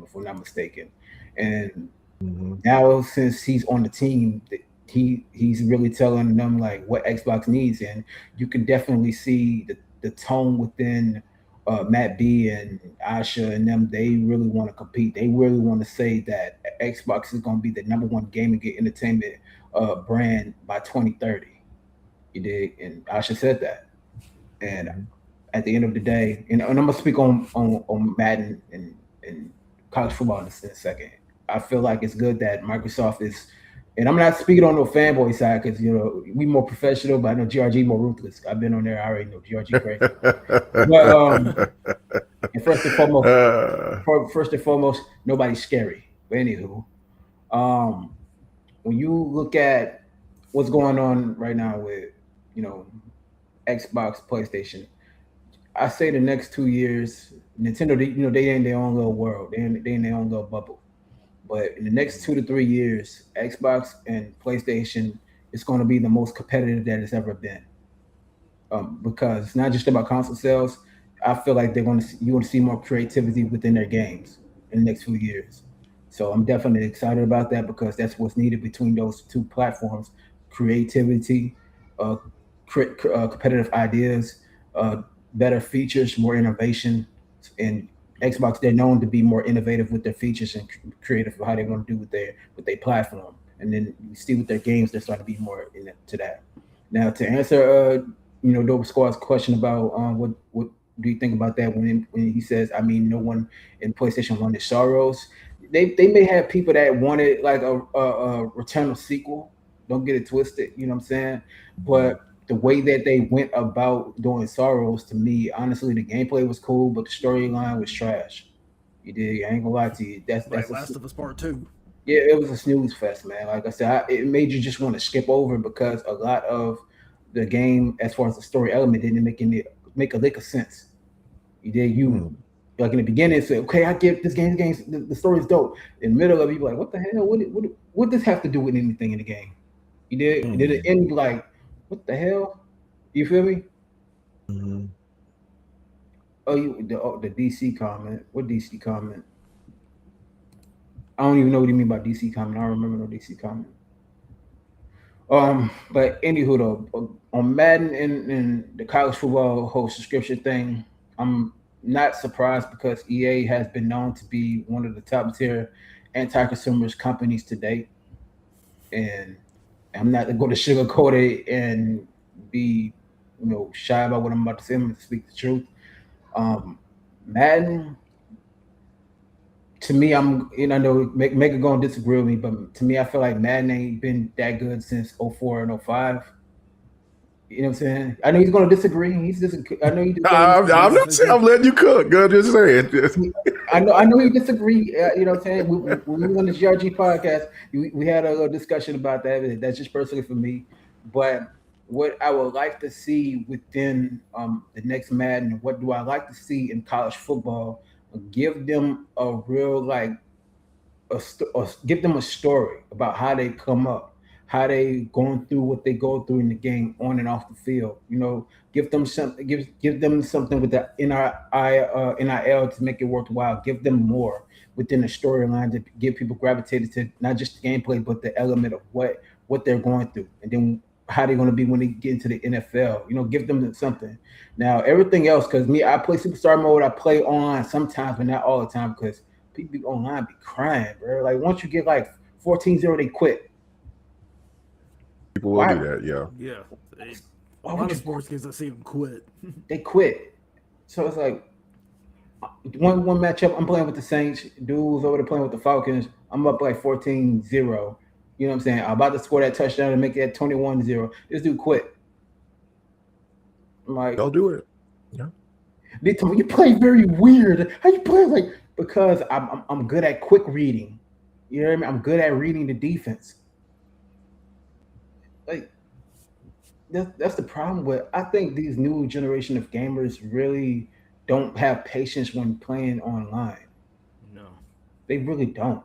if I'm not mistaken. And now since he's on the team, he's really telling them like what Xbox needs, and you can definitely see the tone within Matt B and Asha and them. They really want to compete. They really want to say that Xbox is going to be the number one gaming entertainment brand by 2030. You dig? And Asha said that. And at the end of the day, and I'm gonna speak on Madden and college football in a second. I feel like it's good that Microsoft is, and I'm not speaking on no fanboy side because we more professional, but I know GRG more ruthless. I've been on there, I already know GRG crazy. But and first and foremost, nobody's scary. But anywho, when you look at what's going on right now with Xbox, PlayStation, I say the next 2 years, Nintendo, they in their own little world, they in their own little bubble. But in the next 2 to 3 years, Xbox and PlayStation is going to be the most competitive that it's ever been. Because it's not just about console sales. I feel like you're going to see more creativity within their games in the next few years. So I'm definitely excited about that because that's what's needed between those two platforms: creativity, competitive ideas, better features, more innovation. And Xbox, they're known to be more innovative with their features and creative for how they want to do with their platform. And then you see with their games, they're starting to be more into that. Now, to answer, Dope Squad's question about what do you think about that when he says, I mean, no one in PlayStation wanted Sorrows. They may have people that wanted like a Returnal sequel. Don't get it twisted, you know what I'm saying? But the way that they went about doing Sorrows, to me, honestly, the gameplay was cool, but the storyline was trash. You did. I ain't gonna lie to you. That's Last of Us Part 2. Yeah, it was a snooze fest, man. Like I said, it made you just want to skip over because a lot of the game, as far as the story element, didn't make a lick of sense. You did. Like in the beginning, say, okay, I get this game. The story's dope. In the middle of it, you're like, what the hell? What does this have to do with anything in the game? You did. Did it end like, what the hell? You feel me? Oh, the DC comment. What DC comment? I don't even know what you mean by DC comment. I don't remember no DC comment. But anywho though, on Madden and the college football whole subscription thing, I'm not surprised because EA has been known to be one of the top tier anti-consumers companies to date. And I'm not going to sugarcoat it and be, shy about what I'm about to say. I'm going to speak the truth. Madden, to me, I know Mega going to disagree with me, but to me, I feel like Madden ain't been that good since 04 and 05. You know what I'm saying? I know he's going to disagree. I know he. I'm not saying I'm letting you cook. Good, just saying. I know he disagree. You know what I'm saying? When we were on the GRG podcast, we had a little discussion about that. That's just personally for me. But what I would like to see within the next Madden, and what do I like to see in college football? Give them a real give them a story about how they come up, how they going through what they go through in the game on and off the field. Give them something. Give them something with the NIL to make it worthwhile. Give them more within the storyline to get people gravitated to not just the gameplay, but the element of what they're going through, and then how they're going to be when they get into the NFL. Give them something. Now everything else, because I play Superstar mode. I play on sometimes, but not all the time, because people online be crying, bro. Like once you get like 14-0, they quit. People will Why? do that. Yeah. Yeah. Why A would lot you? of sports kids I see them quit. They quit. So it's like one matchup. I'm playing with the Saints. Dudes over there playing with the Falcons. I'm up like 14-0. You know what I'm saying? I'm about to score that touchdown and make it 21-0. This dude quit. I'm like, They'll do it. Yeah. they told me you play very weird. How you play like because I'm good at quick reading. You know what I mean? I'm good at reading the defense. Like that's the problem with I think these new generation of gamers really don't have patience when playing online. No. They really don't.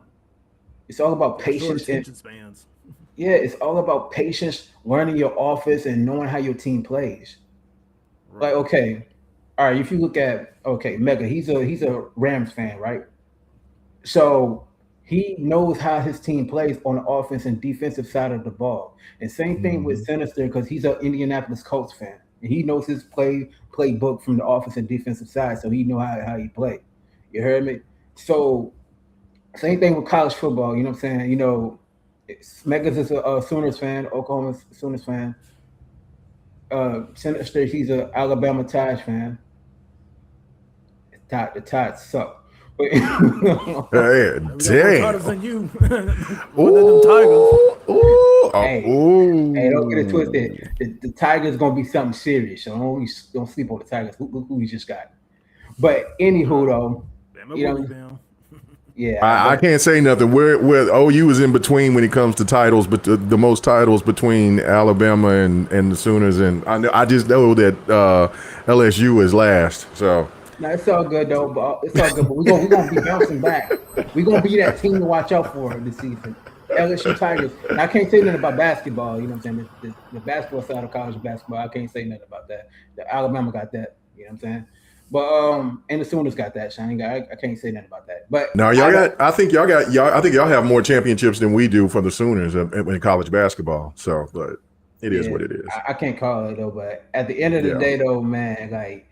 It's all about Short patience and attention spans. yeah, it's all about patience, learning your offense and knowing how your team plays. Like, Right. okay, all right, if you look at Mega, he's a Rams fan, right? So he knows how his team plays on the offense and defensive side of the ball. And same thing with Mhm. Sinister because he's an Indianapolis Colts fan. And he knows his playbook from the offense and defensive side, so he know how he play. You heard me? So same thing with college football. You know what I'm saying? You know, Megas is a Sooners fan, Oklahoma Sooners fan. Sinister, he's a Alabama Tide fan. The Tides suck. But Hey, We got more titles damn. than you. More than them Tigers. Ooh, hey, hey, don't get it twisted. ooh. The Tigers gonna be something serious. So don't sleep on the Tigers. Look who we just got. But anywho, though, Bama you booty know, down. yeah, I but can't say nothing. Where OU is in between when it comes to titles, but the most titles between Alabama and the Sooners, and I just know that LSU is last. So no, it's all good though. But it's all good. But we gonna be bouncing back. We gonna be that team to watch out for this season. LSU Tigers. And I can't say nothing about basketball. You know what I'm saying? The basketball side of college basketball, I can't say nothing about that. The Alabama got that. You know what I'm saying? But and the Sooners got that. Shine. I can't say nothing about that. But now I got I think y'all have more championships than we do for the Sooners in college basketball. So, but it is yeah, what it is. I can't call it though. But at the end of the Yeah. day, though, man, like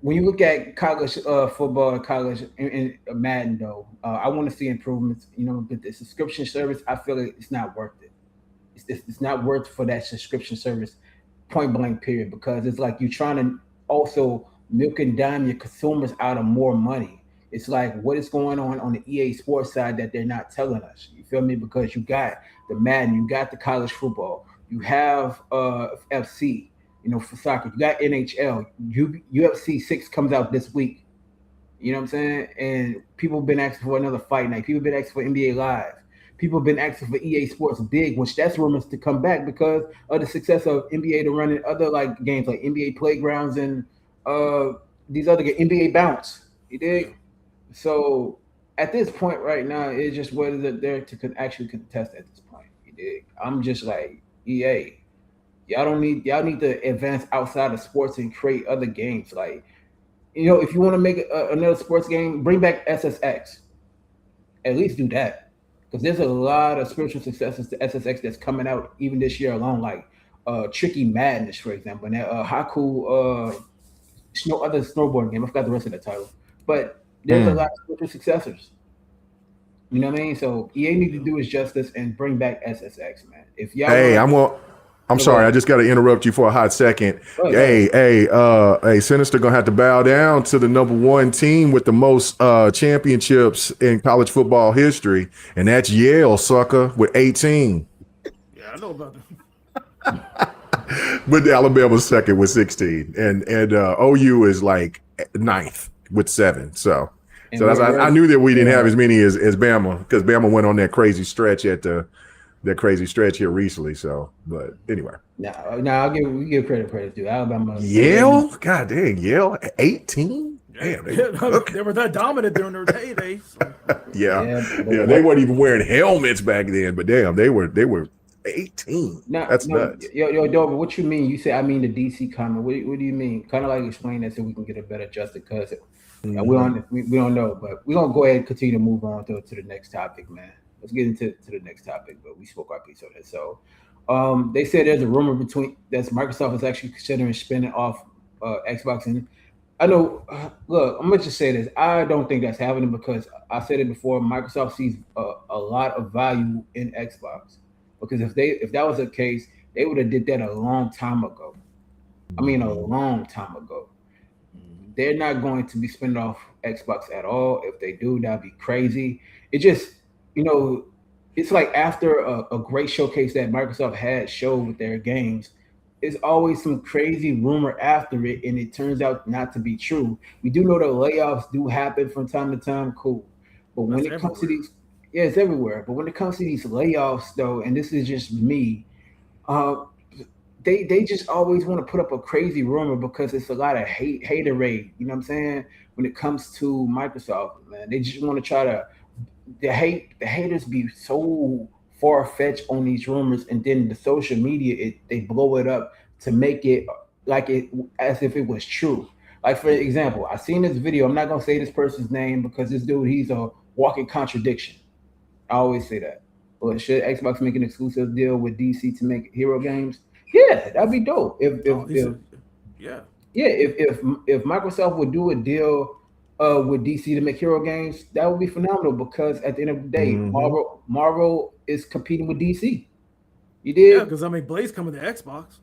when you look at college football, college and Madden, though, I want to see improvements. You know, but the subscription service, I feel like it's not worth it. It's not worth for that subscription service, point blank, period. Because it's like you're trying to also milk and dime your consumers out of more money. It's like what is going on the EA Sports side that they're not telling us. You feel me? Because you got the Madden, you got the college football, you have FC, you know, for soccer, you got NHL, UFC 6 comes out this week. You know what I'm saying? And people have been asking for another fight night. People have been asking for NBA Live. People have been asking for EA Sports Big, which that's rumors to come back because of the success of NBA to run in other like games like NBA Playgrounds and uh these other NBA Bounce. You dig? Yeah. So at this point right now, it's just whether they're to actually contest at this point. You dig? I'm just like EA. Y'all need to advance outside of sports and create other games. Like you know, if you want to make another sports game, bring back SSX. At least do that because there's a lot of spiritual successes to SSX that's coming out even this year alone, like Tricky Madness, for example, and that Haku other snowboarding game. I forgot the rest of the title, but there's a lot of spiritual successors. You know what I mean? So EA need to do its justice and bring back SSX, man. If y'all Hey, want, I'm sorry. I just got to interrupt you for a hot second. Hey, Sinister gonna have to bow down to the number one team with the most championships in college football history, and that's Yale, sucker, with 18. Yeah, I know about that. But Alabama's second with 16, and OU is like ninth with 7. So that's, I knew that we didn't have as many as Bama because Bama went on that crazy stretch here recently. So, but anyway. Now we give credit due. Alabama. Yale? God dang, Yale 18? Damn, They were that dominant during their heyday. So. Yeah, they weren't even wearing helmets back then, but damn, they were 18. That's nuts. Yo, Dover, what you mean? You say I mean the DC comment. What do you mean? Kind of like explain that so we can get a better adjusted because we don't know, but we're gonna go ahead and continue to move on to the next topic, man. Let's get into the next topic, but we spoke our piece on it. So they said there's a rumor that Microsoft is actually considering spinning off Xbox, and I know. Look, I'm gonna just say this. I don't think that's happening because I said it before. Microsoft sees a lot of value in Xbox because if that was the case, they would have did that a long time ago. I mean, a long time ago. They're not going to be spinning off Xbox at all. If they do, that'd be crazy. It just, you know, it's like after a great showcase that Microsoft had showed with their games, it's always some crazy rumor after it, and it turns out not to be true. We do know that layoffs do happen from time to time, cool. But when That's it comes to everywhere. these, yeah, it's everywhere. But when it comes to these layoffs, though, and this is just me, uh, they just always want to put up a crazy rumor because it's a lot of haterade. You know what I'm saying? When it comes to Microsoft, man, they just want to try to the haters be so far fetched on these rumors, and then the social media they blow it up to make it like it as if it was true. Like for example, I seen this video. I'm not gonna say this person's name because this dude he's a walking contradiction. I always say that. But should Xbox make an exclusive deal with DC to make hero games? Yeah, that'd be dope. Oh, he said, yeah. Yeah, if Microsoft would do a deal with DC to make hero games, that would be phenomenal because at the end of the day, Mhm. Marvel is competing with DC. You Yeah, did because I mean, Blaze coming to Xbox.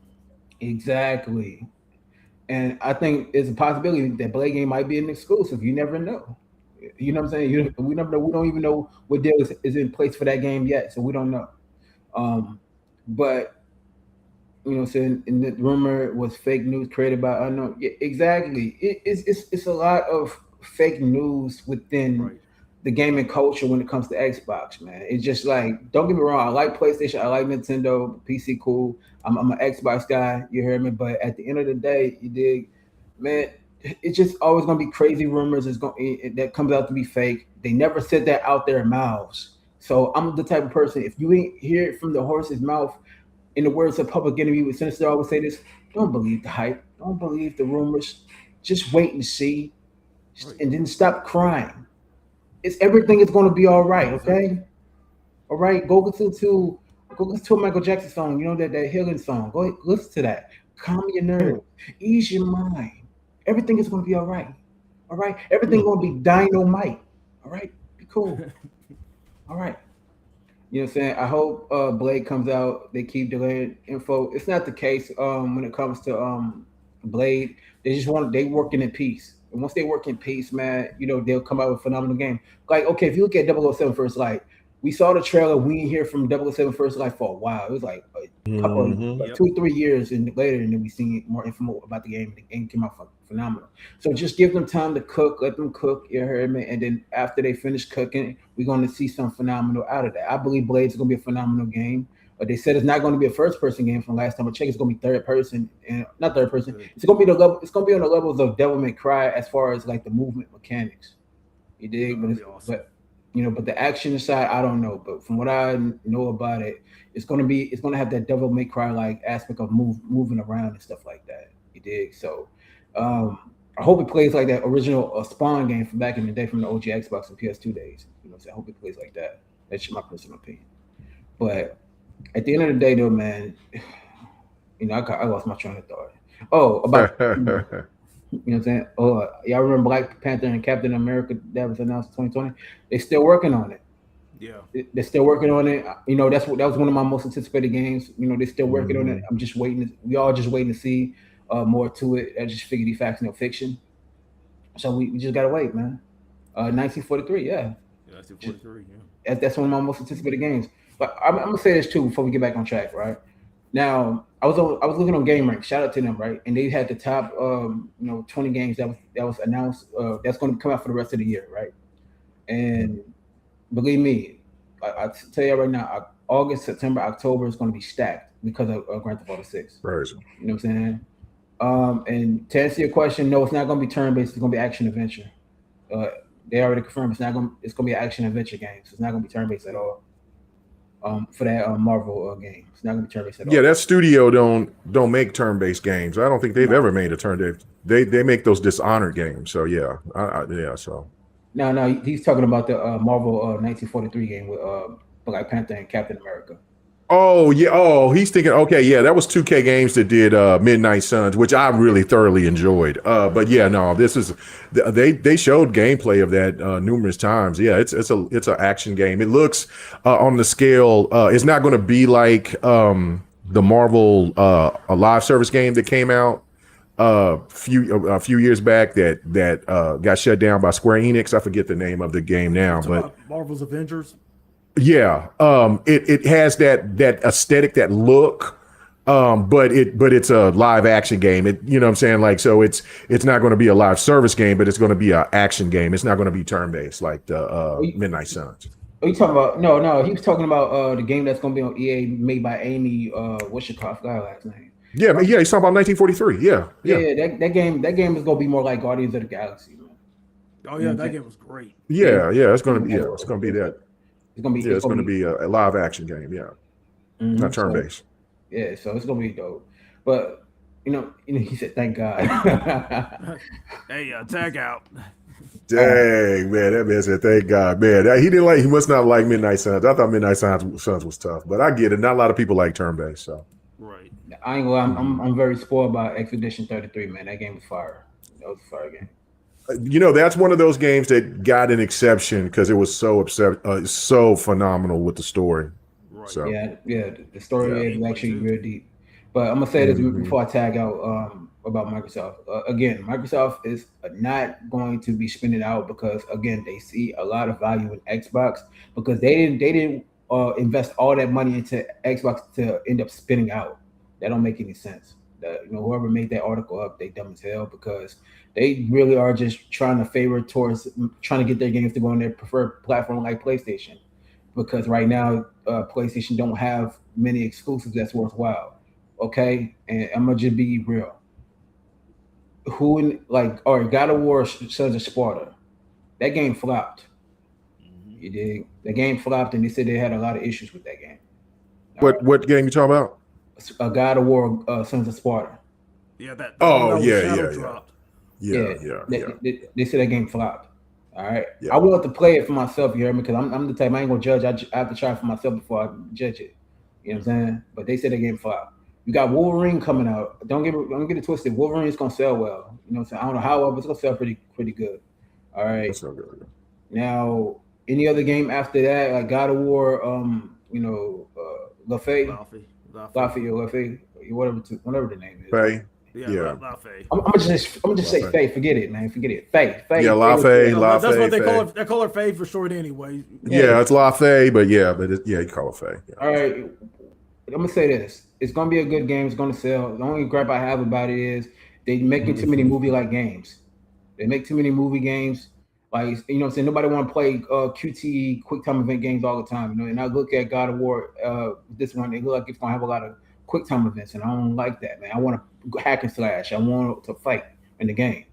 exactly, and I think it's a possibility that Blade game might be an exclusive. You never know. You know what I'm saying? We never know. We don't even know what deal is in place for that game yet, so we don't know. Um, but you know what I'm saying? And the rumor was fake news created by unknown. Yeah, exactly. It's a lot of fake news within Right. the gaming culture when it comes to Xbox, man. It's just like, don't get me wrong, I like PlayStation, I like Nintendo, PC cool. I'm an Xbox guy, you hear me? But at the end of the day, you dig, man, it's just always gonna be crazy rumors. It's going that comes out to be fake. They never said that out their mouths. So I'm the type of person, if you ain't hear it from the horse's mouth, in the words of Public Enemy with Sinister always say this: don't believe the hype, don't believe the rumors, just wait and see, Right. and then stop crying. It's everything is going to be all right, Exactly. okay? All right, go listen to a Michael Jackson song. You know that healing song. Go listen to that. Calm your nerves, ease your mind. Everything is going to be all right. All right, everything going to be dynamite. All right, be cool. All right. You know what I'm saying? I hope Blade comes out. They keep delaying info. It's not the case when it comes to Blade. They working in peace. And once they work in peace, man, you know, they'll come out with a phenomenal game. Like, okay, if you look at 007 First Light, we saw the trailer. We didn't hear from 007 First Light for a while. It was like a couple, Mhm. like Yep. 2 or 3 years and later, and then we seen more info about the game. The game came out phenomenal. So just give them time to cook, let them cook, you heard me? And then after they finish cooking, we're going to see something phenomenal out of that. I believe Blades is going to be a phenomenal game. But they said it's not going to be a first person game from last time I checked. It's going to be third person and not third person. Good. It's going to be the level. It's going to be on the levels of Devil May Cry as far as like the movement mechanics. You dig? That'd be awesome. But you know, but the action side, I don't know. But from what I know about it, it's gonna have that Devil May Cry like aspect of moving around and stuff like that. You dig? So I hope it plays like that original Spawn game from back in the day from the OG Xbox and PS2 days. You know what I'm saying? I hope it plays like that. That's just my personal opinion. But at the end of the day, though, man, you know, I lost my train of thought. Oh, about you know what I'm saying? Oh, y'all remember Black Panther and Captain America that was announced in 2020? They still working on it. Yeah. They're still working on it. You know, that was one of my most anticipated games. You know, they're still working on it. Mhm. I'm just waiting. We all just waiting to see more to it. I just figured facts, no fiction. So we just gotta wait, man. 1943, yeah. Yeah, that's Just, 43. Yeah. that's one of my most anticipated games. But I'm gonna say this too before we get back on track, right? Now I was looking on Game Rank. Shout out to them, right? And they had the top 20 games that was announced that's going to come out for the rest of the year, right? And believe me, I tell you right now, August, September, October is going to be stacked because of Grand Theft Auto 6. Right. You know what I'm saying? And to answer your question, no, it's not going to be turn based. It's going to be action adventure. Uh, they already confirmed it's going to be an action adventure game. So it's not going to be turn based at all. For that Marvel game, it's not going to be turn based at Yeah, all. that studio don't make turn-based games. I don't think they've No, ever made a turn-based. They make those Dishonored games. So yeah, yeah. So no, he's talking about the Marvel 1943 game with Black Panther and Captain America. Oh yeah. Oh, he's thinking. Okay, yeah, that was 2K Games that did Midnight Suns, which I really thoroughly enjoyed. But yeah, no, this is they showed gameplay of that numerous times. Yeah, it's an action game. It looks on the scale. It's not going to be like the Marvel a live service game that came out a few years back that got shut down by Square Enix. I forget the name of the game now, but Marvel's Avengers. yeah, it has that aesthetic, that look, but it's a live action game. You know what I'm saying? Like, so it's not going to be a live service game, but it's going to be an action game. It's not going to be turn based like the Midnight Suns. Are you talking about? No, he was talking about the game that's going to be on EA, made by Amy. What's your I forgot her last name. Yeah, he's talking about 1943. Yeah. That game is going to be more like Guardians of the Galaxy, man. Oh yeah, that game was great. Yeah, it's going to be that. It's gonna be. It's going to be a live action game. Yeah, not turn based. Yeah, so it's gonna be dope. But he said, "Thank God." Hey, tag out. Dang, man, that man said, "Thank God, man." He must not like Midnight Suns. I thought Midnight Suns was tough, but I get it. Not a lot of people like turn based, so. Right. I ain't gonna. I'm very spoiled by Expedition 33, man. That game was fire. That was a fire game. That's one of those games that got an exception because it was so phenomenal with the story. Right. So yeah, the story is actually real deep. But I'm gonna say this before I tag out about Microsoft. Again, Microsoft is not going to be spinning out because again they see a lot of value in Xbox because they didn't invest all that money into Xbox to end up spinning out. That don't make any sense. Whoever made that article up, they dumb as hell because they really are just trying to favor towards trying to get their games to go on their preferred platform like PlayStation. Because right now, PlayStation don't have many exclusives that's worthwhile. Okay, and I'm gonna just be real. God of War Sons of Sparta, that game flopped. You dig? The game flopped, and they said they had a lot of issues with that game. What game you talking about? God of War Sons of Sparta. Yeah, that. Dropped. Yeah. They said that game flopped. All right. Yeah. I want to play it for myself, you hear me? Because I'm the type I ain't gonna judge. I have to try it for myself before I judge it. You know what I'm saying? But they said that game flopped. You got Wolverine coming out. Don't get it twisted. Wolverine's gonna sell well. You know what I'm saying? I don't know how well, but it's gonna sell pretty good. All right. That's so good. Now, any other game after that, like God of War, Lafay, whatever the name is. Faye. Yeah. I'm gonna just say Faye. Forget it, man. Forget it. Faye. Yeah, Lafay. That's what they call it. They call her Faye for short, anyway. Yeah, it's Lafay, but you call it Faye. Yeah. All right. I'm gonna say this. It's gonna be a good game. It's gonna sell. The only gripe I have about it is they making too many movie-like games. They make too many movie games. Like, you know what I'm saying? Nobody want to play QTE, quick time event games all the time. And I look at God of War, this one, it look like it's going to have a lot of quick time events. And I don't like that, man. I want to hack and slash. I want to fight in the game.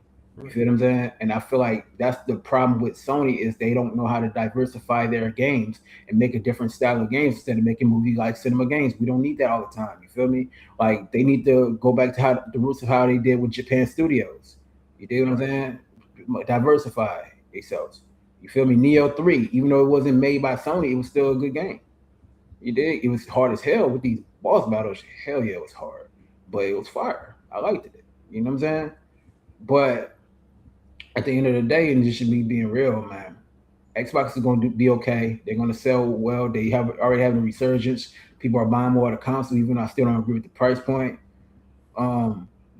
You feel what I'm saying? And I feel like that's the problem with Sony is they don't know how to diversify their games and make a different style of games instead of making movie-like cinema games. We don't need that all the time. You feel me? Like, they need to go back to the roots of how they did with Japan Studios. You dig what I'm saying? Diversify themselves. You feel me? Neo 3, even though it wasn't made by Sony, it was still a good game. You dig? It was hard as hell with these boss battles. Hell yeah, it was hard. But it was fire. I liked it. You know what I'm saying? But at the end of the day, and this should be being real, man, Xbox is going to be okay. They're going to sell well. They already having a resurgence. People are buying more of the console, even though I still don't agree with the price point.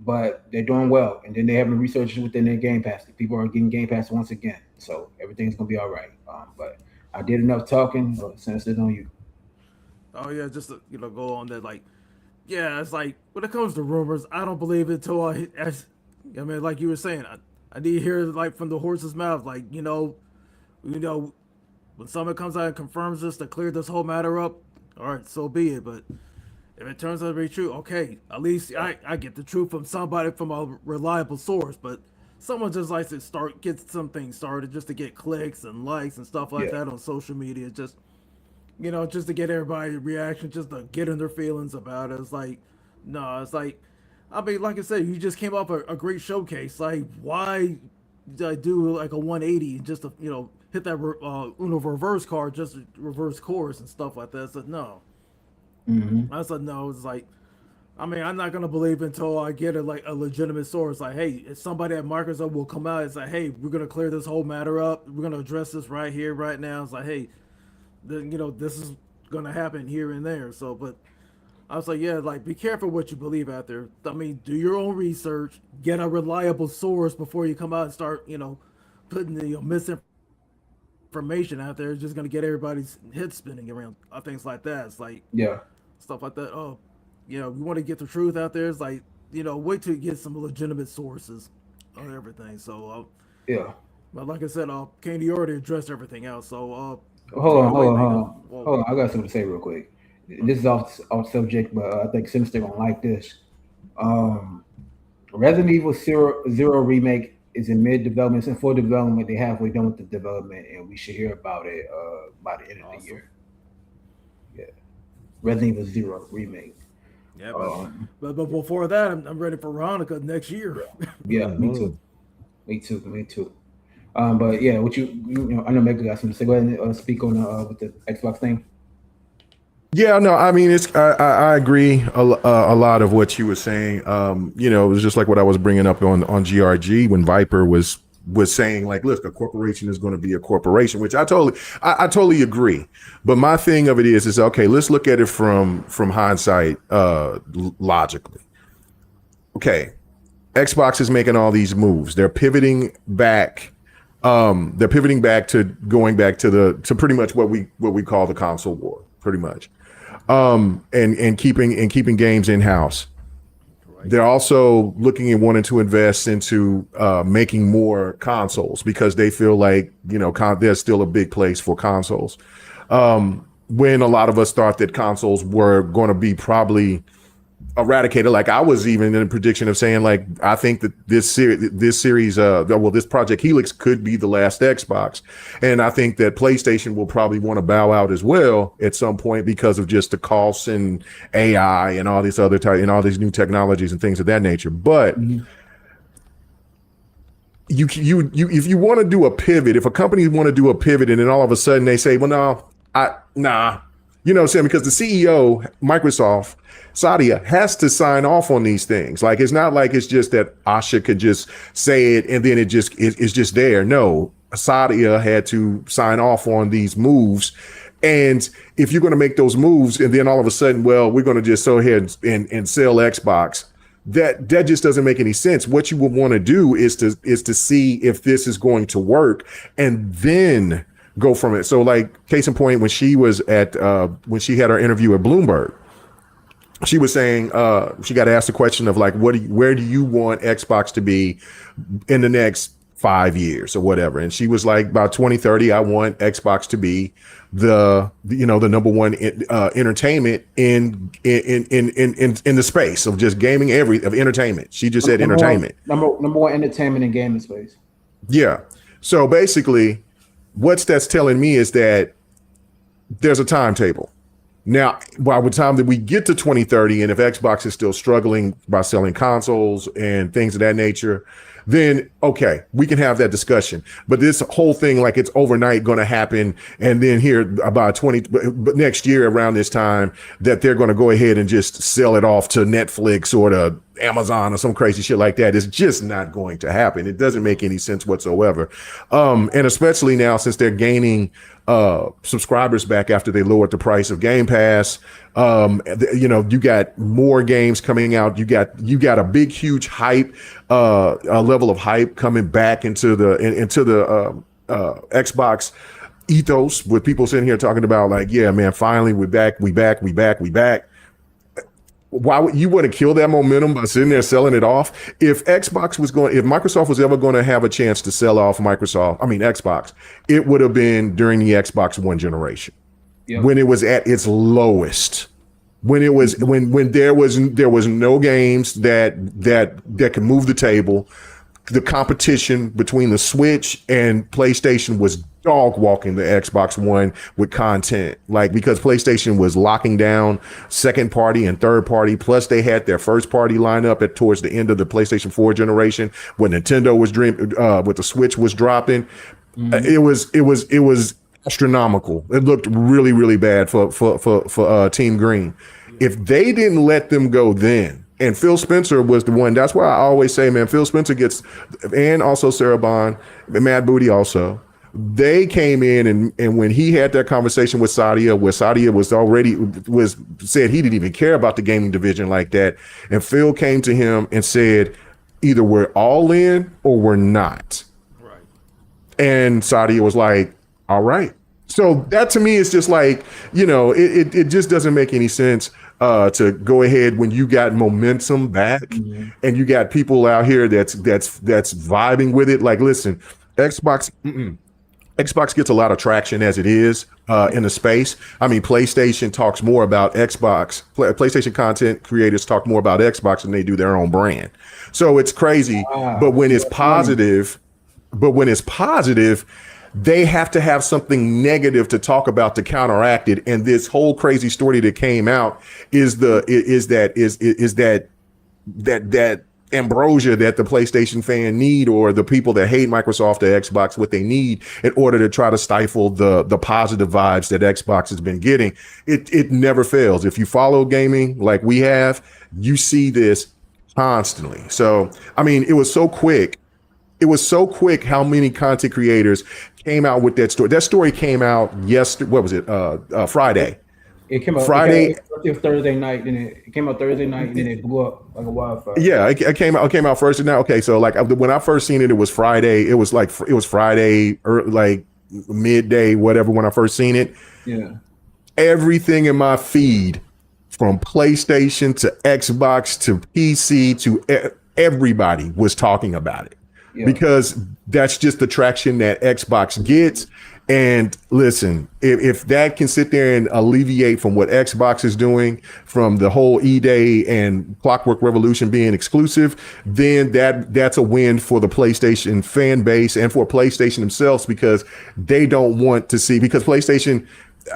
But they're doing well. And then they have a resurgence within their Game Pass. People are getting Game Pass once again. So everything's going to be all right. But I did enough talking. So since it's on you. Oh, yeah, just to, go on that, it's like, when it comes to rumors, I don't believe it until like you were saying, I need to hear, from the horse's mouth, when someone comes out and confirms this to clear this whole matter up, all right, so be it. But if it turns out to be true, okay, at least I get the truth from somebody from a reliable source. But someone just likes to get something started just to get clicks and likes and stuff like that on social media, just to get everybody's reaction, just to get in their feelings about it. It's like, no, it's like, I mean, like I said, you just came up a great showcase. Like, why do like a 180 just to, hit that Uno reverse card, just reverse course and stuff like that? So no. I said, no, it's like, I mean, I'm not gonna believe until I get a legitimate source. Like, hey, if somebody at Microsoft will come out and say, hey, we're gonna clear this whole matter up. We're gonna address this right here, right now. It's like, hey, this is gonna happen here and there. So, but I was like, yeah, like, be careful what you believe out there. I mean, do your own research, get a reliable source before you come out and start, putting the misinformation out there. It's just gonna get everybody's head spinning around things like that. It's like, Yeah. stuff like that. Oh, you want to get the truth out there. It's like, wait till you get some legitimate sources on everything. So, Yeah. but like I said, Candy already addressed everything else. So, Hold on. I got something to say real quick. This is off subject, but I think Sinister gonna like this. Resident Evil Zero remake is in mid development. It's in full development. They're halfway done with the development, and we should hear about it by the end of the year. Yeah, Resident Evil Zero remake. Yeah, but before that, I'm ready for Veronica next year. Yeah, me too. But yeah, I know Meg got something to say. Go ahead and speak on with the Xbox thing. Yeah, no, I mean, I agree a lot of what you were saying. It was just like what I was bringing up on GRG when Viper was saying, like, look, a corporation is going to be a corporation, which I totally agree. But my thing of it is okay, let's look at it from hindsight, logically. Okay, Xbox is making all these moves. They're pivoting back. To going back to pretty much what we call the console war, pretty much. And keeping games in house. Right. They're also looking and wanting to invest into making more consoles because they feel like there's still a big place for consoles. When a lot of us thought that consoles were going to be probably eradicated, like I was even in a prediction of saying, like, I think that this Project Helix could be the last Xbox, and I think that PlayStation will probably want to bow out as well at some point because of just the costs and AI and all these other and all these new technologies and things of that nature. But you if you want to do a pivot, if a company want to do a pivot, and then all of a sudden they say, well, nah, you know what I'm saying? Because the CEO, Microsoft, Satya, has to sign off on these things. Like, it's not like it's just that Asha could just say it and then it's just there. No, Satya had to sign off on these moves. And if you're going to make those moves and then all of a sudden, well, we're going to just go ahead and sell Xbox, that just doesn't make any sense. What you would want to do is to see if this is going to work and then go from it. So, like, case in point, when she was when she had her interview at Bloomberg, she was saying she got asked the question of, like, where do you want Xbox to be in the next 5 years or whatever? And she was like, by 2030, I want Xbox to be the number one entertainment in the space of just gaming, of entertainment. She just said entertainment. Number one entertainment and gaming space. Yeah. So basically, what that's telling me is that there's a timetable. Now, by the time that we get to 2030, and if Xbox is still struggling by selling consoles and things of that nature, then okay, we can have that discussion. But this whole thing, like, it's overnight going to happen, and then here about but next year around this time, that they're going to go ahead and just sell it off to Netflix or to Amazon or some crazy shit like that, is just not going to happen. It doesn't make any sense whatsoever. And especially now, since they're gaining subscribers back after they lowered the price of Game Pass. You got more games coming out. You got a big, huge hype, a level of hype coming back into the Xbox ethos, with people sitting here talking about, like, yeah, man, finally we back. Why would you want to kill that momentum by sitting there selling it off? If Microsoft was ever going to have a chance to sell off Xbox, it would have been during the Xbox One generation, when it was at its lowest, when it was when there was no games that could move the table. The competition between the Switch and PlayStation was dog walking the Xbox One with content, like, because PlayStation was locking down second party and third party, plus they had their first party lineup towards the end of the PlayStation 4 generation when Nintendo was with the Switch was dropping. It was astronomical. It looked really, really bad for Team Green. If they didn't let them go then, and Phil Spencer was the one. That's why I always say, man, Phil Spencer gets, and also Sarah Bond, Mad Booty also. They came in and when he had that conversation with Sadia, where Sadia was said he didn't even care about the gaming division like that, and Phil came to him and said, either we're all in or we're not. Right. And Sadia was like, all right. So that to me is just like, it just doesn't make any sense to go ahead when you got momentum back and you got people out here that's vibing with it. Like, listen, Xbox gets a lot of traction as it is in the space. I mean, PlayStation talks more about Xbox. PlayStation content creators talk more about Xbox than they do their own brand. So it's crazy. But when it's positive, they have to have something negative to talk about to counteract it. And this whole crazy story that came out is that ambrosia that the PlayStation fan need, or the people that hate Microsoft or Xbox, what they need in order to try to stifle the positive vibes that Xbox has been getting. It never fails. If you follow gaming like we have, you see this constantly. So, I mean, it was so quick. How many content creators came out with that story. That story came out yesterday. What was it? Friday. It came out Friday. It was Thursday night, and it came out Thursday night, and then it blew up like a wildfire. Yeah, it came out first. Now, okay, so like when I first seen it, it was Friday. It was Friday, or like midday, whatever. When I first seen it, yeah, everything in my feed, from PlayStation to Xbox to PC to everybody was talking about it. Yeah. Because that's just the traction that Xbox gets. And listen, if that can sit there and alleviate from what Xbox is doing, from the whole E-Day and Clockwork Revolution being exclusive, then that's a win for the PlayStation fan base and for PlayStation themselves, because they don't want to see, because PlayStation,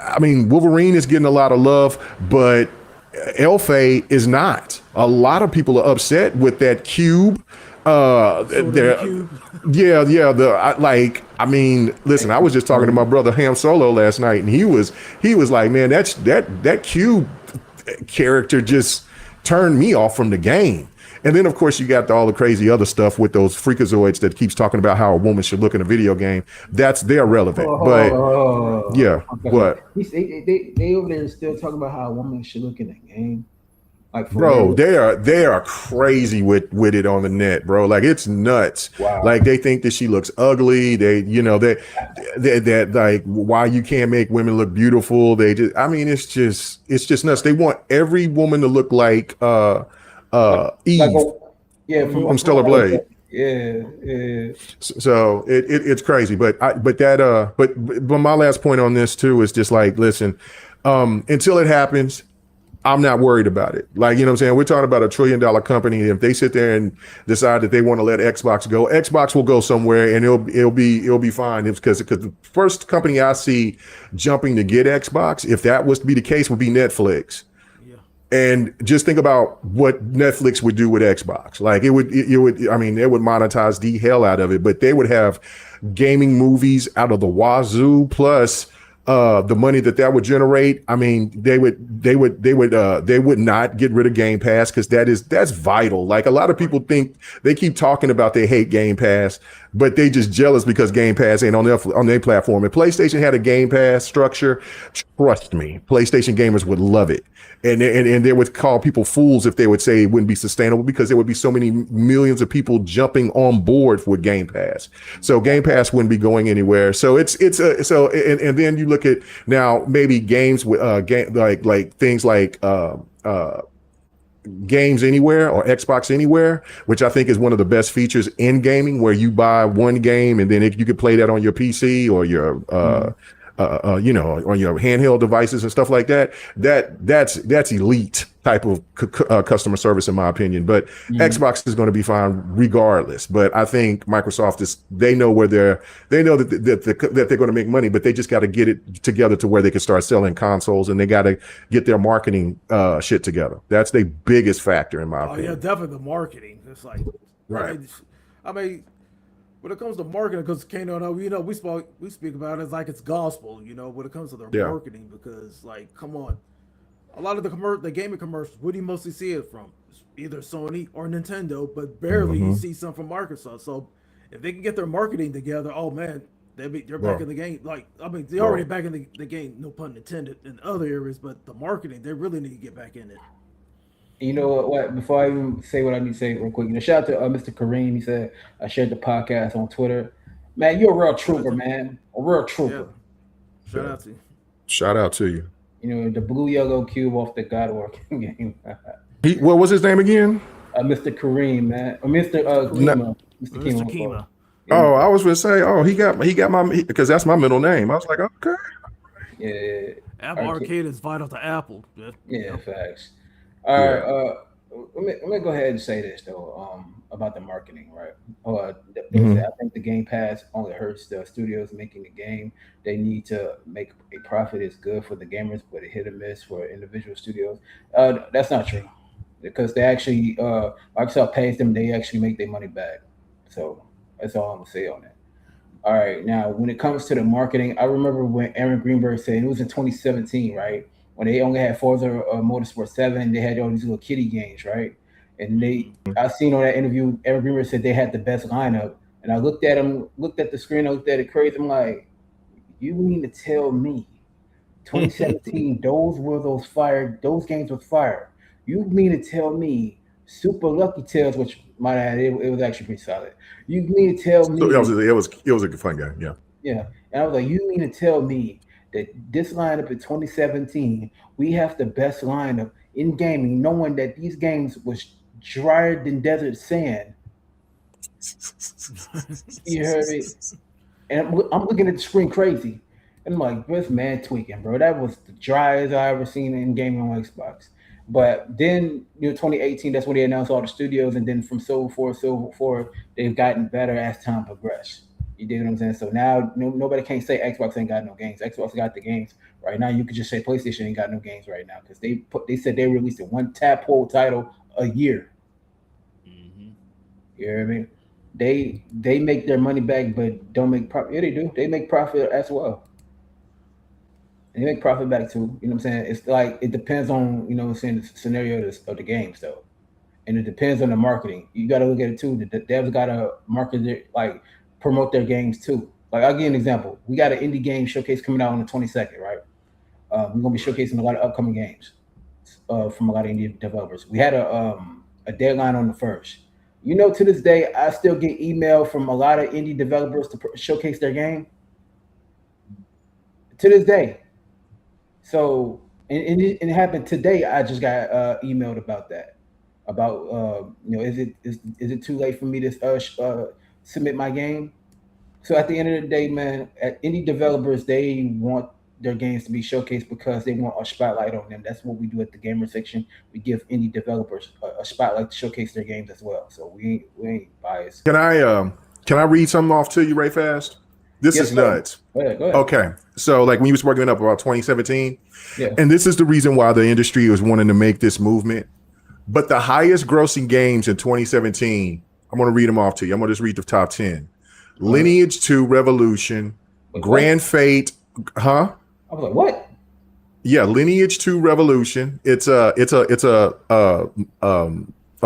I mean, Wolverine is getting a lot of love, but Elfay is not. A lot of people are upset with that cube. Listen, I was just talking to my brother Ham Solo last night, and he was like, man, that cube character just turned me off from the game. And then of course you got all the crazy other stuff with those freakazoids that keeps talking about how a woman should look in a video game. They're relevant, What? They over there still talking about how a woman should look in a game. Like, bro, they are crazy with it on the net, bro. Like, it's nuts. Wow. Like, they think that she looks ugly. They like, why you can't make women look beautiful. It's just nuts. They want every woman to look like Eve, from Stellar Blade. Yeah. So it's crazy, but my last point on this too is just like, listen, until it happens, I'm not worried about it. Like, you know what I'm saying? We're talking about $1 trillion company. If they sit there and decide that they want to let Xbox go, Xbox will go somewhere, and it'll be fine. It's because the first company I see jumping to get Xbox, if that was to be the case, would be Netflix. Yeah. And just think about what Netflix would do with Xbox. Like, it would they would monetize the hell out of it, but they would have gaming movies out of the wazoo, plus the money that would generate. I mean, they would not get rid of Game Pass, because that's vital. Like, a lot of people think, they keep talking about they hate Game Pass, but they just jealous because Game Pass ain't on their platform. If PlayStation had a Game Pass structure, trust me, PlayStation gamers would love it. And they would call people fools if they would say it wouldn't be sustainable, because there would be so many millions of people jumping on board with Game Pass. So Game Pass wouldn't be going anywhere. So and then you look at now maybe games with like things like Games Anywhere or Xbox Anywhere, which I think is one of the best features in gaming, where you buy one game and then you could play that on your PC or your on your handheld devices and stuff like that. That's elite type of customer service, in my opinion. But Xbox is going to be fine regardless. But I think Microsoft they know that they're going to make money, but they just got to get it together to where they can start selling consoles, and they got to get their marketing shit together. That's the biggest factor, in my opinion. Yeah, definitely the marketing. It's like, right. I mean, when it comes to marketing, because Kano, we speak about it as like it's gospel, when it comes to their Yeah. marketing, because like, come on, a lot of the gaming commercials, what do you mostly see it from? Either Sony or Nintendo, but barely you see some from Microsoft. So if they can get their marketing together, oh man, they're back in the game. Like, I mean, they're already back in the game, no pun intended, in other areas, but the marketing, they really need to get back in it. You know what? Before I even say what I need to say real quick, shout out to Mr. Kareem. He said I shared the podcast on Twitter. Man, you're a real trooper, man. A real trooper. Yeah. Shout out to you. Shout out to you. The blue yellow cube off the God War game. What was his name again? Mr. Kareem, man. Mr. Kima. Mr. Kima. Yeah. Oh, I was going to say, he got my, because that's my middle name. I was like, okay. Yeah. Apple Arcade is vital to Apple. Yeah, facts. All right. Let me go ahead and say this though. About the marketing, right? I think the Game Pass only hurts the studios making the game. They need to make a profit. It's good for the gamers, but a hit or miss for individual studios. That's not true, because they actually Microsoft pays them. They actually make their money back. So that's all I'm gonna say on that. All right. Now, when it comes to the marketing, I remember when Aaron Greenberg said, it was in 2017, right? When they only had Forza Motorsport 7, they had all these little kiddie games, right? And I seen on that interview, Aaron Greenberg said they had the best lineup. And I looked at the screen, I looked at it crazy. I'm like, you mean to tell me 2017, those games was fire. You mean to tell me Super Lucky Tales, which might add, it was actually pretty solid. You mean to tell me it was a fun game, yeah. Yeah. And I was like, you mean to tell me that this lineup in 2017, we have the best lineup in gaming, knowing that these games was drier than desert sand. You heard me? And I'm looking at the screen crazy. And I'm like, this man tweaking, bro. That was the driest I ever seen in gaming on Xbox. But then, 2018, that's when they announced all the studios. And then from Civil 4, they've gotten better as time progressed. You dig what I'm saying? So now nobody can't say Xbox ain't got no games. Xbox got the games. Right now, you could just say PlayStation ain't got no games right now, because they said they released one tadpole title a year. Mm-hmm. You hear me? They make their money back, but don't make profit. Yeah, they do. They make profit as well. They make profit back too. You know what I'm saying? It's like, it depends on, the scenario of the games though. And it depends on the marketing. You got to look at it too. The devs got to market promote their games too. Like, I'll give you an example. We got an indie game showcase coming out on the 22nd, right? We're going to be showcasing a lot of upcoming games from a lot of indie developers. We had a deadline on the 1st. To this day, I still get email from a lot of indie developers to showcase their game. To this day. So, and it happened today. I just got emailed about that. About, is it too late for me to submit my game? So at the end of the day, man, indie developers, they want their games to be showcased because they want a spotlight on them. That's what we do at the GamerSection. We give indie developers a spotlight to showcase their games as well. So we ain't biased. Can I read something off to you, Ray Fast? This is nuts. Go ahead. Okay, so like when you was working up about 2017, yeah, and this is the reason why the industry was wanting to make this movement. But the highest grossing games in 2017, I'm going to read them off to you. I'm going to just read the top 10. Lineage 2 Revolution, Grand Fate, huh? I was like, what? Yeah, Lineage 2 Revolution. It's a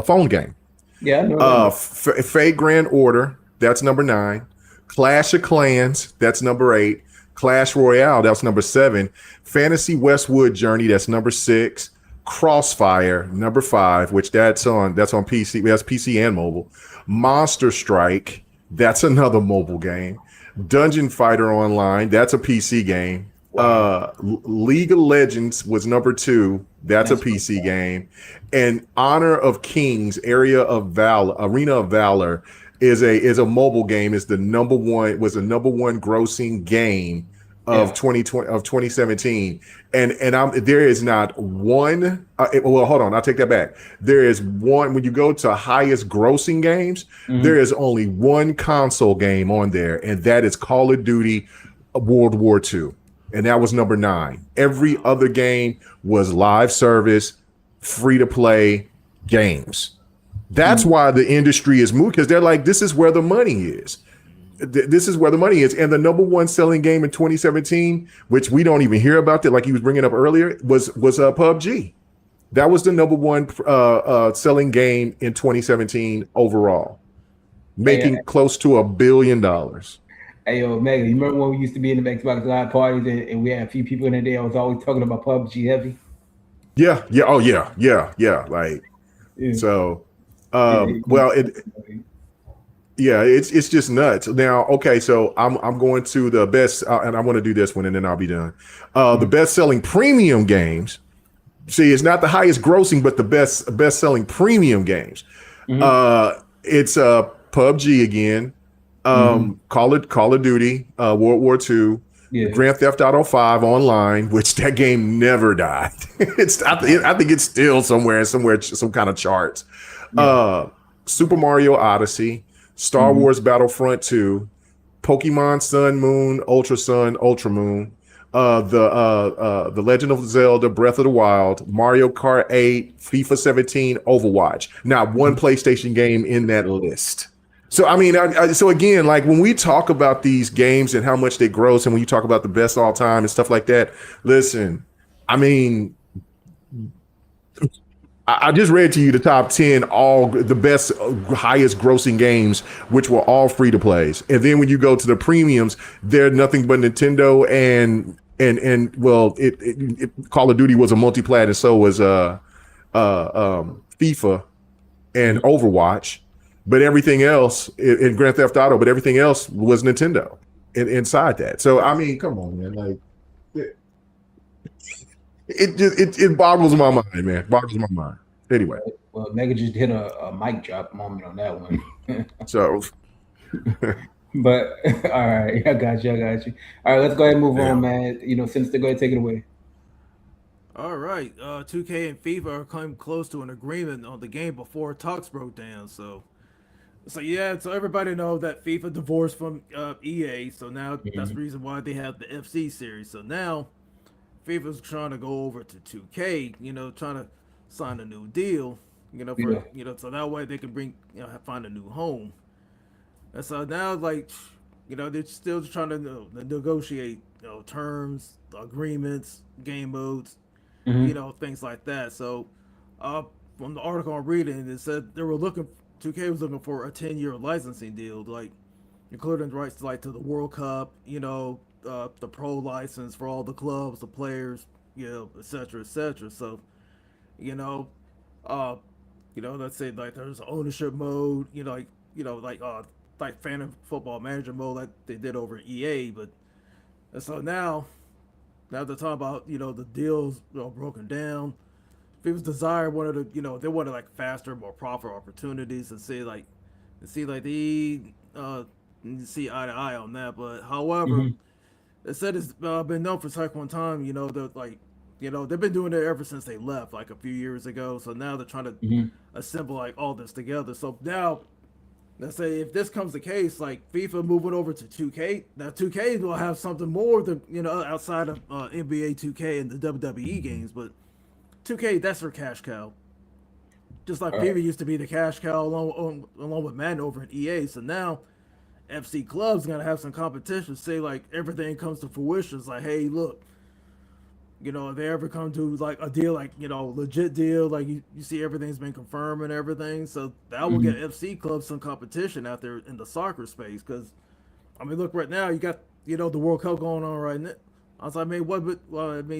phone game. Yeah, I know. Fate Grand Order, that's number 9. Clash of Clans, that's number 8. Clash Royale, that's number 7. Fantasy Westwood Journey, that's number 6. Crossfire, number 5, which that's on PC. That's PC and mobile. Monster Strike, that's another mobile game. Dungeon Fighter Online, that's a PC game. Wow. League of Legends was number 2. That's a PC game. And Honor of Kings, Arena of Valor is a mobile game. Is the number one grossing game of 2017. And there is not one. Well, hold on, I'll take that back. There is one. When you go to highest grossing games, there is only one console game on there, and that is Call of Duty World War II. And that was number 9. Every other game was live service, free to play games. That's why the industry is moving, because they're like, this is where the money is. this is where the money is. And the number one selling game in 2017, which we don't even hear about, that like he was bringing up earlier, was PUBG. That was the number one selling game in 2017 overall, making close to $1 billion. Hey, yo, Megan, you remember when we used to be in the Xbox Live parties and we had a few people in the day? I was always talking about PUBG heavy. Yeah. Oh, yeah. Like, so, well, it's just nuts. Now, okay, so I'm going to the best, and I want to do this one, and then I'll be done. The best selling premium games. See, it's not the highest grossing, but the best selling premium games. It's PUBG again, Call of Duty, World War II, Grand Theft Auto 5 online, which that game never died. I think it's still somewhere, some kind of charts. Super Mario Odyssey, Star Wars Battlefront 2, Pokemon Sun, Moon, Ultra Sun, Ultra Moon, the Legend of Zelda, Breath of the Wild, Mario Kart 8, FIFA 17, Overwatch. Not one PlayStation game in that list. So, I mean, so again, like when we talk about these games and how much they gross, and when you talk about the best all time and stuff like that, listen, I mean, I just read to you the top 10, all the best, highest grossing games, which were all free to plays. And then when you go to the premiums, they're nothing but Nintendo and well, it Call of Duty was a multi-plat, and so was FIFA and Overwatch. But everything else in Grand Theft Auto, but everything else was Nintendo inside that. So I mean, come on, man, like. It boggles my mind, man. Boggles my mind. Anyway. Well, Mega just hit a mic drop moment on that one. So. But all right, I got you. All right, let's go ahead and move on, man. Sinister, go ahead, take it away. All right, 2K and FIFA are coming close to an agreement on the game before talks broke down. So everybody knows that FIFA divorced from EA. So now that's the reason why they have the FC series. So now FIFA's trying to go over to 2K, trying to sign a new deal, so that way they can find a new home. And so now, like, they're still trying to negotiate, terms, agreements, game modes, things like that. So, from the article I'm reading, it said 2K was looking for a 10-year licensing deal, like, including rights like to the World Cup, the pro license for all the clubs, the players, et cetera, et cetera. So, let's say like there's ownership mode, like fan football manager mode like they did over at EA. But and so now they're talking about the deals broken down. FIFA's desire wanted to they wanted like faster, more profit opportunities, and see they see eye to eye on that. But however. It said it's been known for quite one time, they've been doing it ever since they left, like a few years ago. So now they're trying to assemble like all this together. So now, let's say if this comes the case, like FIFA moving over to 2K, now 2K will have something more than outside of NBA 2K and the WWE games, but 2K, that's their cash cow. Just like FIFA used to be the cash cow along with Madden over at EA. So now FC clubs gonna have some competition. Say like everything comes to fruition. It's like, hey, look, if they ever come to like a deal, like legit deal, like you see everything's been confirmed and everything. So that will get FC clubs some competition out there in the soccer space. Because I mean, look, right now you got the World Cup going on right now. I was like, man,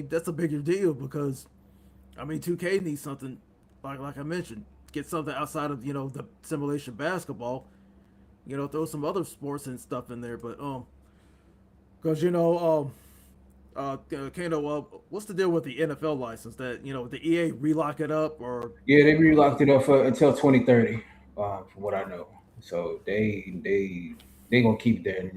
that's a bigger deal because 2K needs something like I mentioned, get something outside of the simulation basketball. Throw some other sports and stuff in there, but because what's the deal with the NFL license? That the EA relock it up, or they relocked it up until 2030, from what I know. So they gonna keep it there.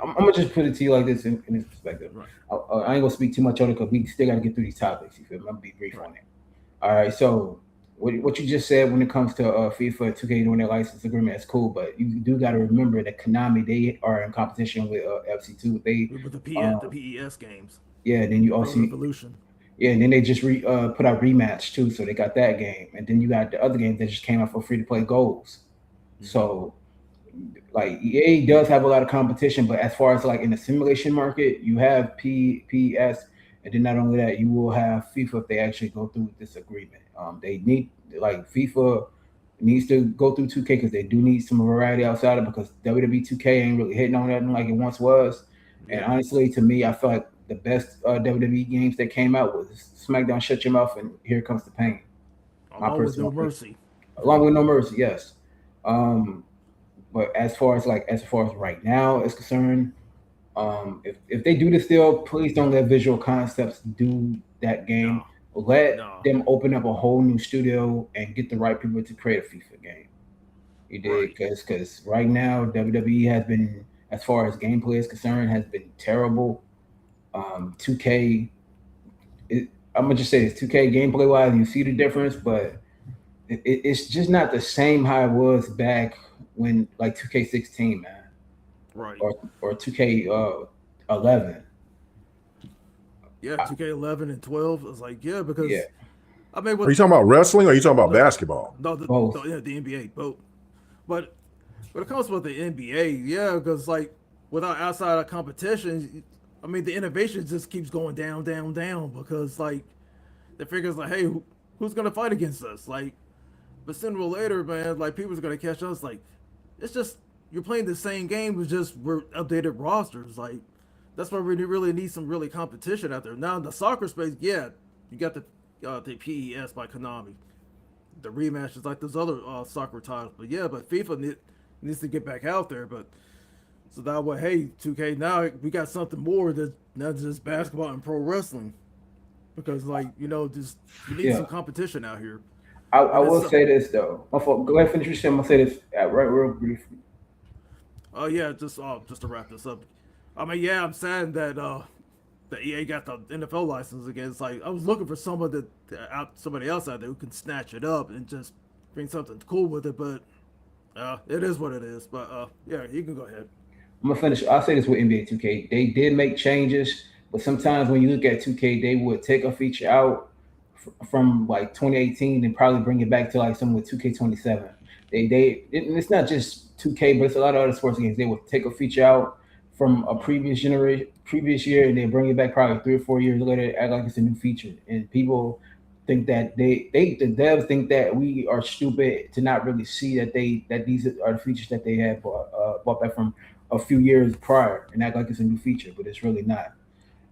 I'm gonna just put it to you like this in this perspective. Right. I ain't gonna speak too much on it because we still gotta get through these topics. You feel me? I'm gonna be brief on it. All right, so. What you just said when it comes to FIFA 2K doing their license agreement, that's cool, but you do got to remember that Konami, they are in competition with FC2. With the PES games. Yeah, then you also Revolution. Yeah, and then they just put out Rematch too, so they got that game, and then you got the other games that just came out for free to play goals. So like EA does have a lot of competition, but as far as like in the simulation market, you have PES, and then not only that, you will have FIFA if they actually go through with this agreement. They need like FIFA needs to go through 2K because they do need some variety outside of because WWE 2K ain't really hitting on nothing like it once was. And honestly, to me, I feel like the best WWE games that came out was SmackDown Shut Your Mouth and Here Comes the Pain. Along with No Mercy. Along with No Mercy, yes. But as far as right now is concerned, if they do this deal, please don't let Visual Concepts do that game. Let them open up a whole new studio and get the right people to create a FIFA game. You did because right now WWE has been, as far as gameplay is concerned, has been terrible. 2K, I'm gonna just say this: 2K gameplay wise, you see the difference, but it's just not the same how it was back when like 2K16, man, right? Or 2K11. Yeah, 2K11 and 12. It's like because I mean, are you talking about wrestling or are you talking about basketball? No, the NBA, both. But when it comes with the NBA, because like without outside competition, I mean the innovation just keeps going down because like the figures like, hey, who's gonna fight against us? Like, but sooner or later, man, like people's gonna catch us. Like, it's just you're playing the same game with just updated rosters. Like, that's why we really need some really competition out there. Now in the soccer space, you got the PES by Konami, the rematches like those other soccer titles. But but FIFA needs to get back out there. But so that way, hey, 2K, now we got something more that's not just basketball and pro wrestling, because like just you need some competition out here. I will say this though. Go ahead, finish your shit. I'm gonna say this real briefly. Oh just to wrap this up. I mean, I'm sad that the EA got the NFL license again. It's like I was looking for somebody else out there who can snatch it up and just bring something cool with it. But it is what it is. But you can go ahead. I'm gonna finish. I'll say this with NBA 2K. They did make changes, but sometimes when you look at 2K, they would take a feature out from like 2018 and probably bring it back to like something with 2K27. It's not just 2K, but it's a lot of other sports games. They would take a feature out from a previous year, and they bring it back probably 3 or 4 years later, act like it's a new feature. And people think that the devs think that we are stupid to not really see that these are the features that they had bought back from a few years prior, and act like it's a new feature, but it's really not.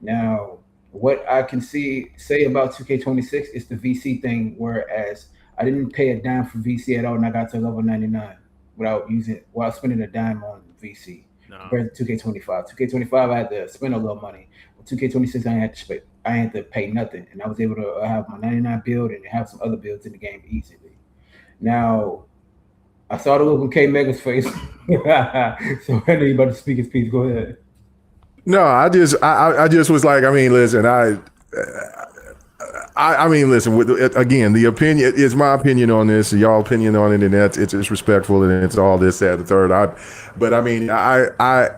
Now, what I can say about 2K26 is the VC thing, whereas I didn't pay a dime for VC at all, and I got to level 99 without spending a dime on VC. Compared to 2K25. 2K25, I had to spend a little money. With 2K26, I had to pay nothing, and I was able to have my 99 build and have some other builds in the game easily. Now, I saw the look on K Mega's face, so I know you about to speak his piece. Go ahead. No, I just was like, I mean, listen, I mean, listen. Again, the opinion is my opinion on this. Y'all opinion on it, and it's respectful, and it's all this, that, the third. But I mean, I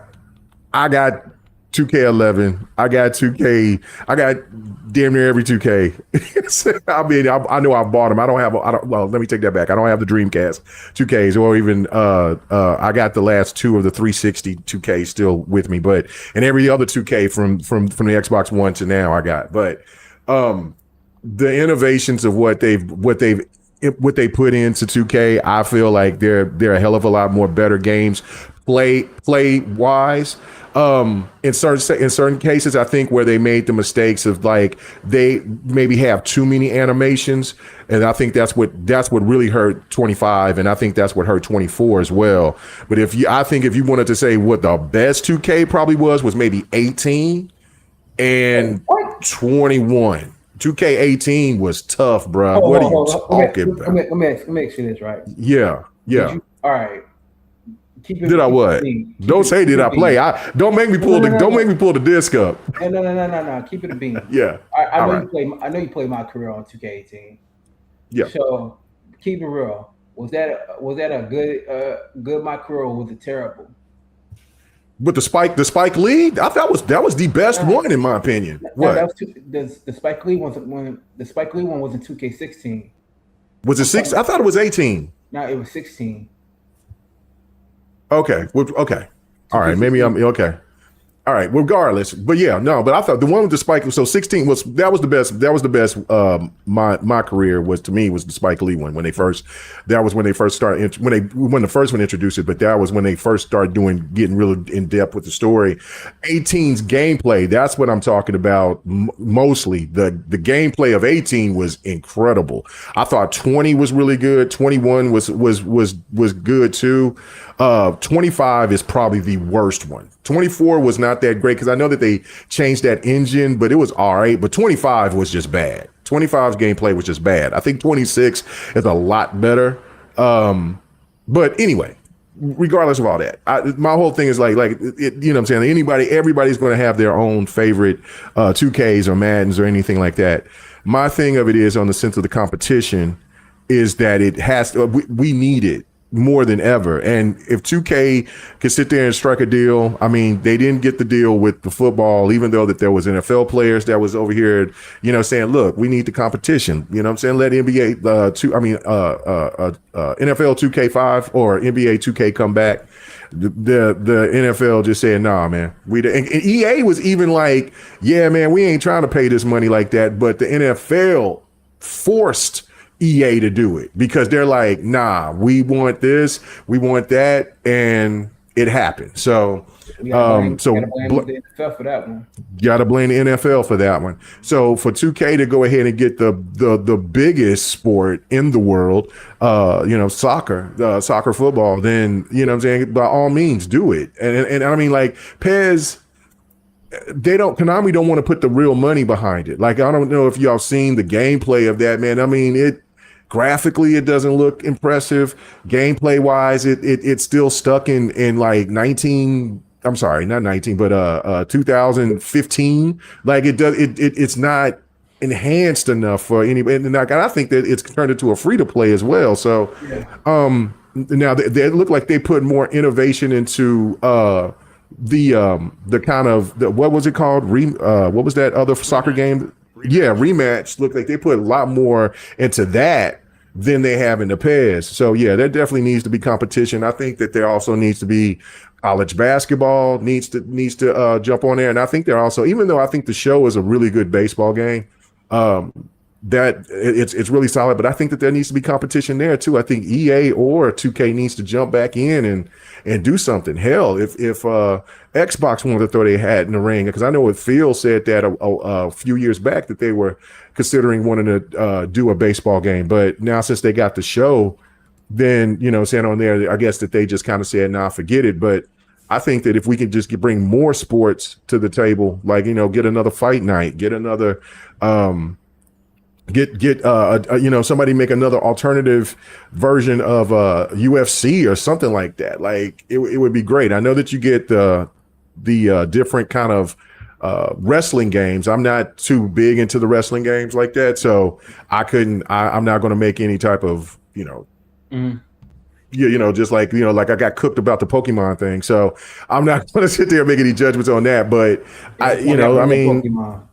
got 2K11. I got 2K. I got damn near every 2K. I mean, I know I bought them. Well, let me take that back. I don't have the Dreamcast 2Ks, or even I got the last 2 of the 360 2K still with me, and every other 2K from the Xbox One to now I got. But the innovations of what they put into 2K, I feel like they're a hell of a lot more better games play wise. In certain cases, I think where they made the mistakes of like they maybe have too many animations, and I think that's what really hurt 25, and I think that's what hurt 24 as well. But if you wanted to say what the best 2K probably was maybe 18 and 21. 2K18 was tough, bro. What are you talking about? Let me ask you this, right? Yeah. All right. Did I what? Don't say did I play. Don't make me pull the disc up. No. Keep it a bean. Yeah. I know you played my career on 2K18. Yeah. So keep it real. Was that a good my career, or was it terrible? But the Spike Lee, I thought that was the best one in my opinion. What? The Spike Lee one was in 2K16. Was it 6? I thought it was 18. No, it was 16. Okay. Well, okay. All right. Maybe I'm okay. All right. Regardless, but yeah, no. But I thought the one with the Spike. So 16 was the best. That was the best. My career was to me was the Spike Lee one when they first. That was when they first started when the first one introduced it. But that was when they first started getting really in depth with the story. 18's gameplay. That's what I'm talking about. Mostly the gameplay of 18 was incredible. I thought 20 was really good. 21 was good too. 25 is probably the worst one. 24 was not that great because I know that they changed that engine, but it was all right. But 25 was just bad. 25's gameplay was just bad. I think 26 is a lot better. But anyway, regardless of all that, my whole thing is like you know what I'm saying? Everybody's going to have their own favorite 2Ks or Maddens or anything like that. My thing of it is on the sense of the competition is that it has to, we need it more than ever. And if 2K could sit there and strike a deal, I mean, they didn't get the deal with the football, even though that there was NFL players that was over here, you know, saying, look, we need the competition. You know what I'm saying? Let NBA NFL 2K5 or NBA 2K come back. The NFL just said, nah, man. And EA was even like, yeah, man, we ain't trying to pay this money like that. But the NFL forced EA to do it because they're like, nah, we want this, we want that, and it happened. So, gotta blame the NFL for that one. Gotta blame the NFL for that one. So for 2K to go ahead and get the biggest sport in the world, you know, soccer football, then you know what I'm saying, by all means do it. And I mean, like PES. Konami don't want to put the real money behind it. Like, I don't know if y'all seen the gameplay of that, man. I mean, graphically, it doesn't look impressive. Gameplay wise, it's still stuck in like 2015. Like it's not enhanced enough for anybody. And I think that it's turned into a free to play as well. So, now they look like they put more innovation into, the kind of what was it called? What was that other soccer game? Yeah, Rematch. Looked like they put a lot more into that than they have in the past. So yeah, there definitely needs to be competition. I think that there also needs to be college basketball needs to jump on there. And I think there also, even though I think the show is a really good baseball game, that it's really solid, but I think that there needs to be competition there too. I think EA or 2K needs to jump back in and do something. Hell, if Xbox wanted to throw their hat in the ring, because I know what Phil said that a few years back that they were considering wanting to do a baseball game, but now since they got the show, then you know, saying on there, I guess that they just kind of said, nah, forget it. But I think that if we can just bring more sports to the table, like, you know, get another fight night, get another you know, somebody make another alternative version of UFC or something like that. Like it would be great. I know that you get the different kind of wrestling games. I'm not too big into the wrestling games like that, so I'm not going to make any type of, you know, you know, just like, you know, like I got cooked about the Pokemon thing, so I'm not going to sit there and make any judgments on that. But I mean. Pokemon.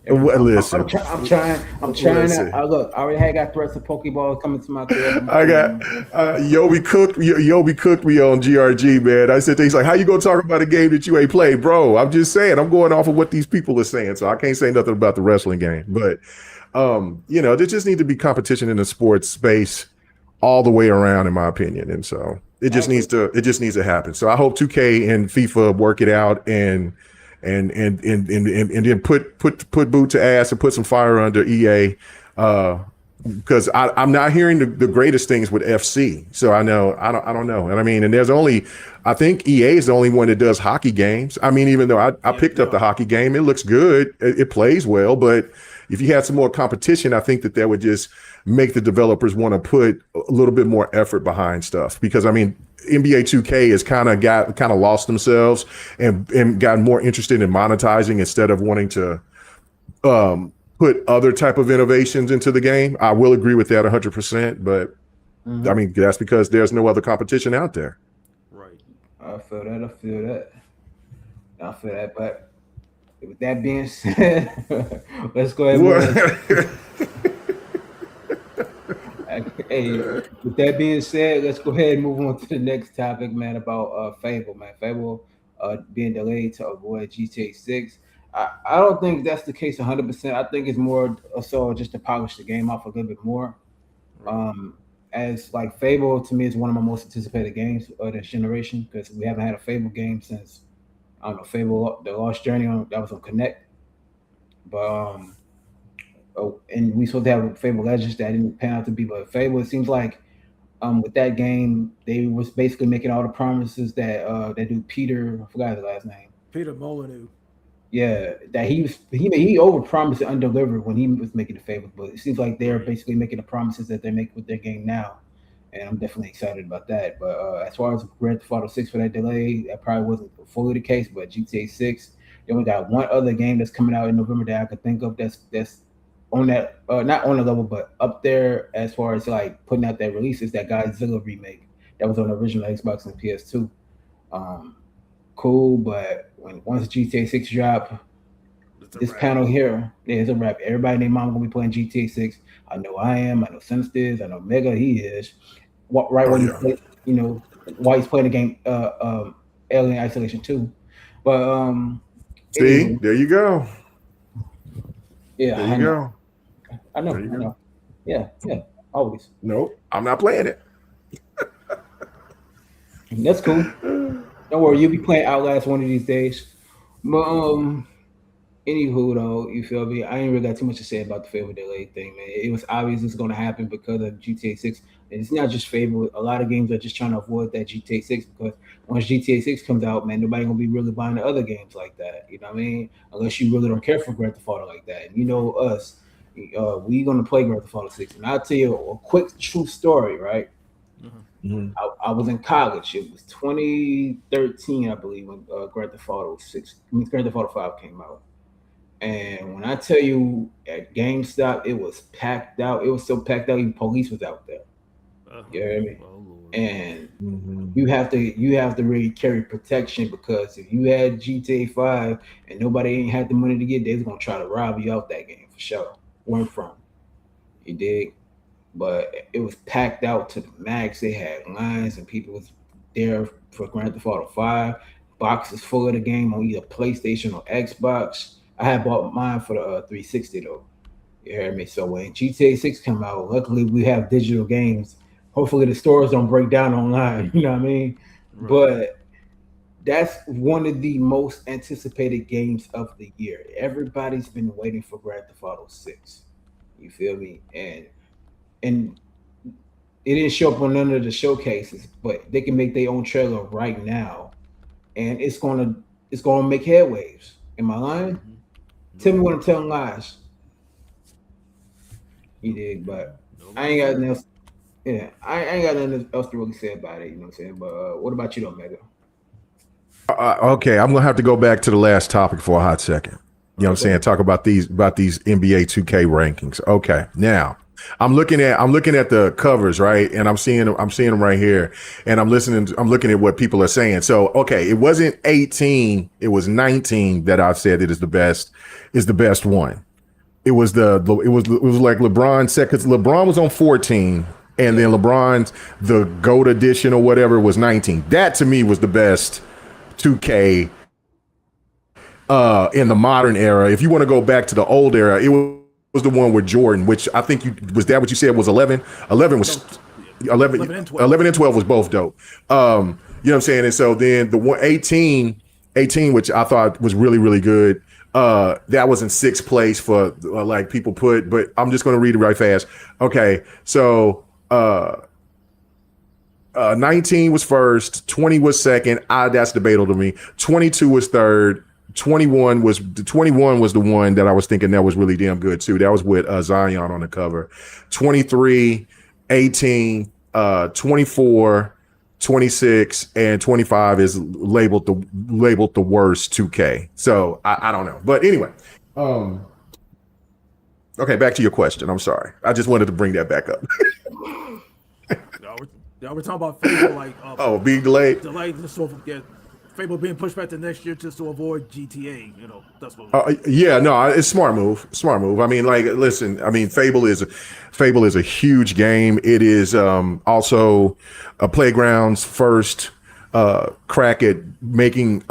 Listen, I'm trying. Listen. I already got threats of Pokeball coming to my crib. I got Yobi cooked me on GRG, man. I said things like, "How you gonna talk about a game that you ain't played, bro?" I'm just saying. I'm going off of what these people are saying, so I can't say nothing about the wrestling game. But you know, there just need to be competition in the sports space all the way around, in my opinion, and so it just needs to happen. So I hope 2K and FIFA work it out and then put boot to ass and put some fire under EA, because I'm not hearing the greatest things with FC. So I don't know. And I mean, and I think EA is the only one that does hockey games. I mean, even though I picked up the hockey game, it looks good, it plays well, but if you had some more competition, I think that would just make the developers want to put a little bit more effort behind stuff. Because I mean, NBA 2K has kind of lost themselves and gotten more interested in monetizing instead of wanting to put other type of innovations into the game. I will agree with that 100%, but I mean, that's because there's no other competition out there. Right. I feel that. But with that being said, let's go ahead and Hey, with that being said, let's go ahead and move on to the next topic, man, about Fable, man. Fable being delayed to avoid GTA 6. I don't think that's the case 100%. I think it's more so just to polish the game off a little bit more. Um, as like Fable to me is one of my most anticipated games of this generation because we haven't had a Fable game since I don't know Fable the Lost Journey on that was on Connect, but oh, and we supposed to have Fable Legends that didn't pan out to be. But Fable, it seems like with that game, they was basically making all the promises that that dude Peter, I forgot his last name. Peter Molyneux. Yeah, that he overpromised and undelivered when he was making the Fable. But it seems like they're basically making the promises that they make with their game now, and I'm definitely excited about that. But as far as Grand Theft Auto 6 for that delay, that probably wasn't fully the case. But GTA 6, they only got one other game that's coming out in November that I could think of that's on that not on the level but up there as far as like putting out that release is that Godzilla remake that was on the original Xbox and PS2. Um, cool, but when once GTA 6 drop, this Wrap. panel here, yeah, it's a wrap. Everybody and their mom gonna be playing GTA 6. I know I am. I know Sinister is. I know Mega he is. Right when he play, while he's playing the game, Alien Isolation 2. But See, anywho, there you go. yeah, There you go. I know, There you I go. know. Yeah, always. Nope, I'm not playing it. That's cool. Don't worry, you'll be playing Outlast one of these days. But anywho though, you feel me? I ain't really got too much to say about the Fable delay thing, man. It was obvious it's gonna happen because of GTA 6. And it's not just Fable. A lot of games are just trying to avoid that GTA 6 because once GTA 6 comes out, man, nobody gonna be really buying the other games like that. You know what I mean? Unless you really don't care for Grand Theft Auto like that. And you know us, we gonna play Grand Theft Auto 6. And I'll tell you a quick true story, right? Mhm. I was in college. It was 2013, I believe, when Grand Theft Auto 6, Grand Theft Auto 5 came out. And when I tell you at GameStop, it was packed out. It was so packed out, even police was out there. You hear me? Oh, Lord. And Mhm. you have to really carry protection because if you had GTA 5 and nobody ain't had the money to get, they was gonna try to rob you out that game for sure. Where I'm from, you dig? But it was packed out to the max. They had lines and people was there for Grand Theft Auto 5. Boxes full of the game on either PlayStation or Xbox. I had bought mine for the 360 though. You hear me? So when GTA 6 come out, luckily we have digital games. Hopefully the stores don't break down online. You know what I mean? Right. But that's one of the most anticipated games of the year. Everybody's been waiting for Grand Theft Auto 6. You feel me? And it didn't show up on none of the showcases, but they can make their own trailer right now, and it's gonna make headwaves. Am I lying? Tell me when I'm telling lies. You dig? But I ain't got nothing else. Yeah, I ain't got nothing else to really say about it. You know what I'm saying? But what about you, though, Mega? Okay, I'm gonna have to go back to the last topic for a hot second. You know what I'm saying? Talk about these NBA 2K rankings. Okay, now I'm looking at the covers, right, and I'm seeing them right here, and I'm looking at what people are saying. So okay, it wasn't 18, it was 19 that I said it is the best one. It was like LeBron said, because LeBron was on 14, and then LeBron's the GOAT edition or whatever was 19. That to me was the best 2K in the modern era. If you want to go back to the old era, it was the one with Jordan, which I think was that what you said was 11? 11 was 11 and 12. 11 and 12 was both dope. You know what I'm saying? And so then the one 18, which I thought was really, really good. That was in sixth place for like people put, but I'm just going to read it right fast. Okay. So, 19 was first, 20 was second. That's debatable to me. 22 was third. 21 was the one that I was thinking that was really damn good too. That was with Zion on the cover. 23, 18, 24, 26, and 25 is labeled the worst 2K. So I don't know. But anyway, okay, back to your question. I'm sorry. I just wanted to bring that back up. Y'all were talking about Fable, like being delayed. Delayed just so get Fable being pushed back to next year just to avoid GTA. You know, that's what. Yeah, no, it's smart move. Smart move. I mean, like, listen. I mean, Fable is a huge game. It is also a Playground's first crack at making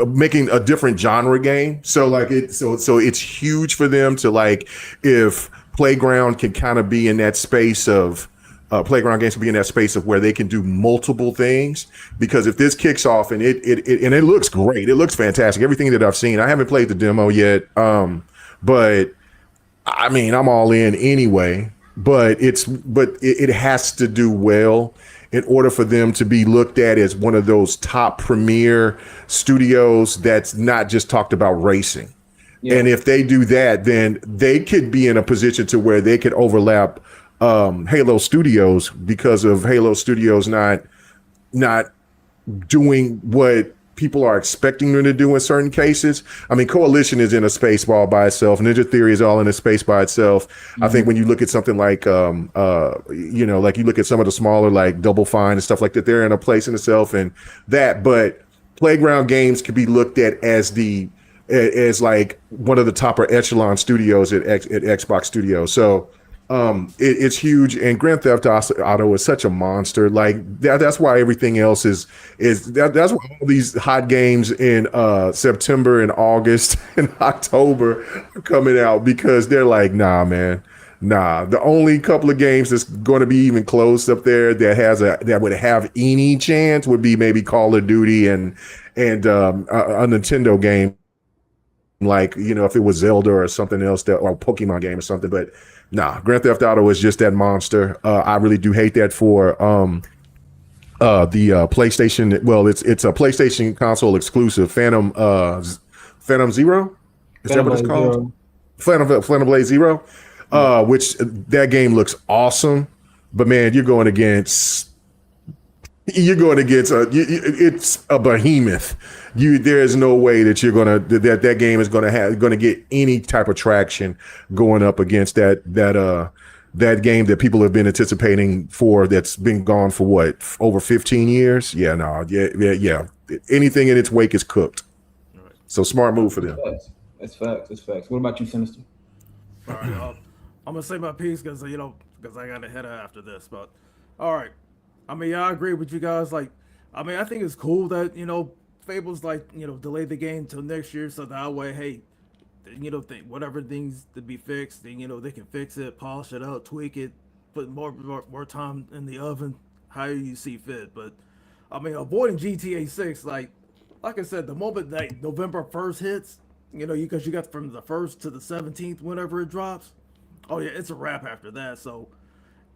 making a different genre game. So like so it's huge for them to like if Playground can kind of be in that space of Playground games can be in that space of where they can do multiple things. Because if this kicks off and it looks great, it looks fantastic. Everything that I've seen, I haven't played the demo yet, but I mean, I'm all in anyway. But it has to do well in order for them to be looked at as one of those top premier studios that's not just talked about racing. Yeah. And if they do that, then they could be in a position to where they could overlap Halo Studios because of Halo Studios not doing what people are expecting them to do in certain cases. I mean, Coalition is in a space all by itself. Ninja Theory is all in a space by itself. Mm-hmm. I think when you look at something like, you know, like you look at some of the smaller, like Double Fine and stuff like that, they're in a place in itself and that. But Playground games can be looked at as like one of the top echelon studios at Xbox Studios. So it's huge, and Grand Theft Auto is such a monster. Like that's why everything else is that's why all these hot games in September and August and October are coming out, because they're like, nah, man, nah. The only couple of games that's going to be even close up there that would have any chance would be maybe Call of Duty and a Nintendo game, like, you know, if it was Zelda or something else or a Pokemon game or something. But nah, Grand Theft Auto is just that monster. I really do hate that for the PlayStation. Well, it's a PlayStation console exclusive, Phantom Zero. Is that what it's called? Phantom Blade Zero. Which that game looks awesome, but man, you're going against it's a behemoth. There is no way that that game is gonna get any type of traction going up against that game that people have been anticipating for, that's been gone for what, over 15 years. Yeah, no, yeah. Anything in its wake is cooked. Right. So smart move for them. That's facts. What about you, Sinister? All right, I'm gonna say my piece because I got to head after this. But all right. I mean, yeah, I agree with you guys. Like, I mean, I think it's cool that, you know, Fable's like, you know, delay the game till next year, so that way, hey, you know, whatever things to be fixed, then, you know, they can fix it, polish it out, tweak it, put more time in the oven, however you see fit. But I mean, avoiding GTA 6, like I said, the moment that November 1st hits, you know, because you got from the 1st to the 17th, whenever it drops, oh yeah, it's a wrap after that. So,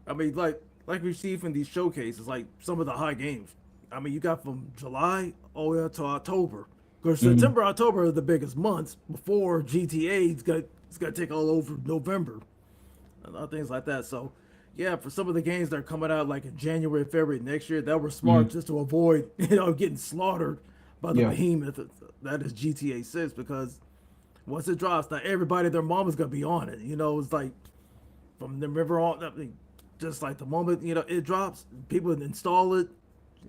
I mean, like we see from these showcases, like some of the high games. I mean, you got from July all the way up to October. Because September, October are the biggest months before GTA is gonna take all over November and other things like that. So, yeah, for some of the games that are coming out like in January, February next year, that were smart just to avoid, you know, getting slaughtered by the behemoth that is GTA 6. Because once it drops, now everybody, their mom is gonna be on it. You know, it's like from the river on. I mean, just like the moment, you know, it drops, people install it,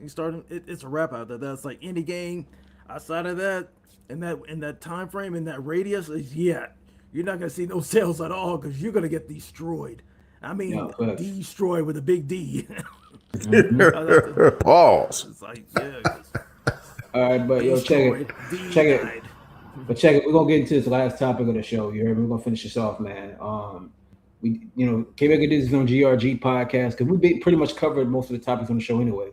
it's a wrap out there. That's like any game outside of that, in that time frame, in that radius, you're not gonna see no sales at all, because you're gonna get destroyed. I mean, destroyed with a big D. Pause. It's like, yeah. All right, but yo, check it. But check it. We're gonna get into this last topic of the show. You heard me? We're gonna finish this off, man. We, you know, K-Maker did this on GRG podcast because we pretty much covered most of the topics on the show anyway.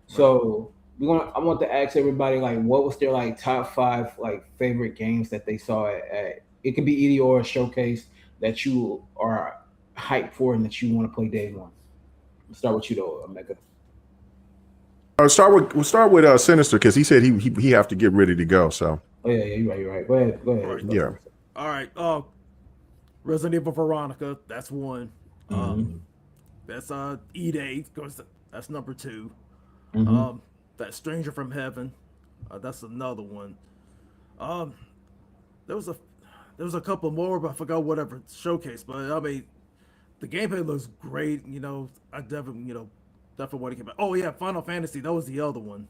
So I want to ask everybody, like, what was their like top 5 like favorite games that they saw at it could be ED or a showcase that you are hyped for and that you want to play day one. Let's start with you though, Mecca. We'll start with Sinister, because he said he have to get ready to go. So. Oh yeah, you're right. Go ahead. Right. Yeah. All right. Resident Evil Veronica, that's one. That's E-Day, that's number 2. That Stranger from Heaven, that's another one. There was a couple more, but I forgot whatever showcase. But I mean, the gameplay looks great. You know, I definitely want to get back. Oh yeah, Final Fantasy, that was the other one.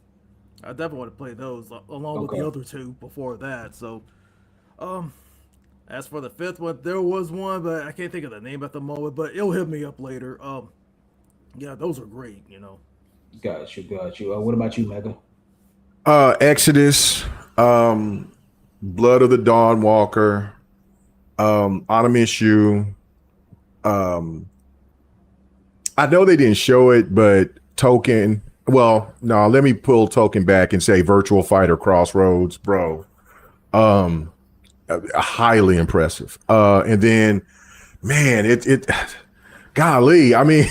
I definitely want to play those along with Okay. the other two before that. So, um, as for the fifth one, there was one, but I can't think of the name at the moment. But it'll hit me up later. Yeah, those are great. You know. Got you. What about you, Mega? Exodus, Blood of the Dawn Walker, Autumn Issue. I know they didn't show it, but Token. Well, no, let me pull Token back and say Virtual Fighter Crossroads, bro. Highly impressive. And then, man, it golly, I mean,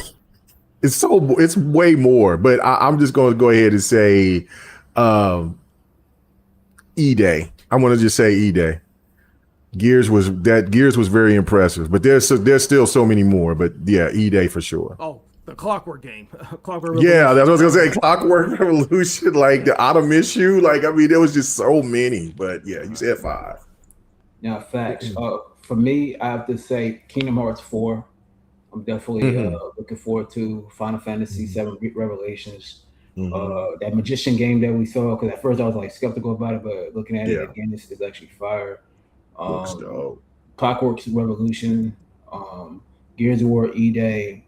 it's way more, but I'm just going to go ahead and say, E-Day. I'm going to just say E-Day. Gears was very impressive, but there's still so many more. But yeah, E-Day for sure. Oh, the Clockwork game, Clockwork Revolution. Yeah, that's what I was gonna say. Clockwork Revolution, like the Autumn Issue. Like I mean, there was just so many. But yeah, you said 5. Now, facts. For me, I have to say Kingdom Hearts 4. I'm definitely looking forward to Final Fantasy 7 Revelations. That Magician game that we saw, because at first I was like skeptical about it, but looking at it again, it's actually fire. Looks dope. Clockwork's Revolution, Gears of War E-Day.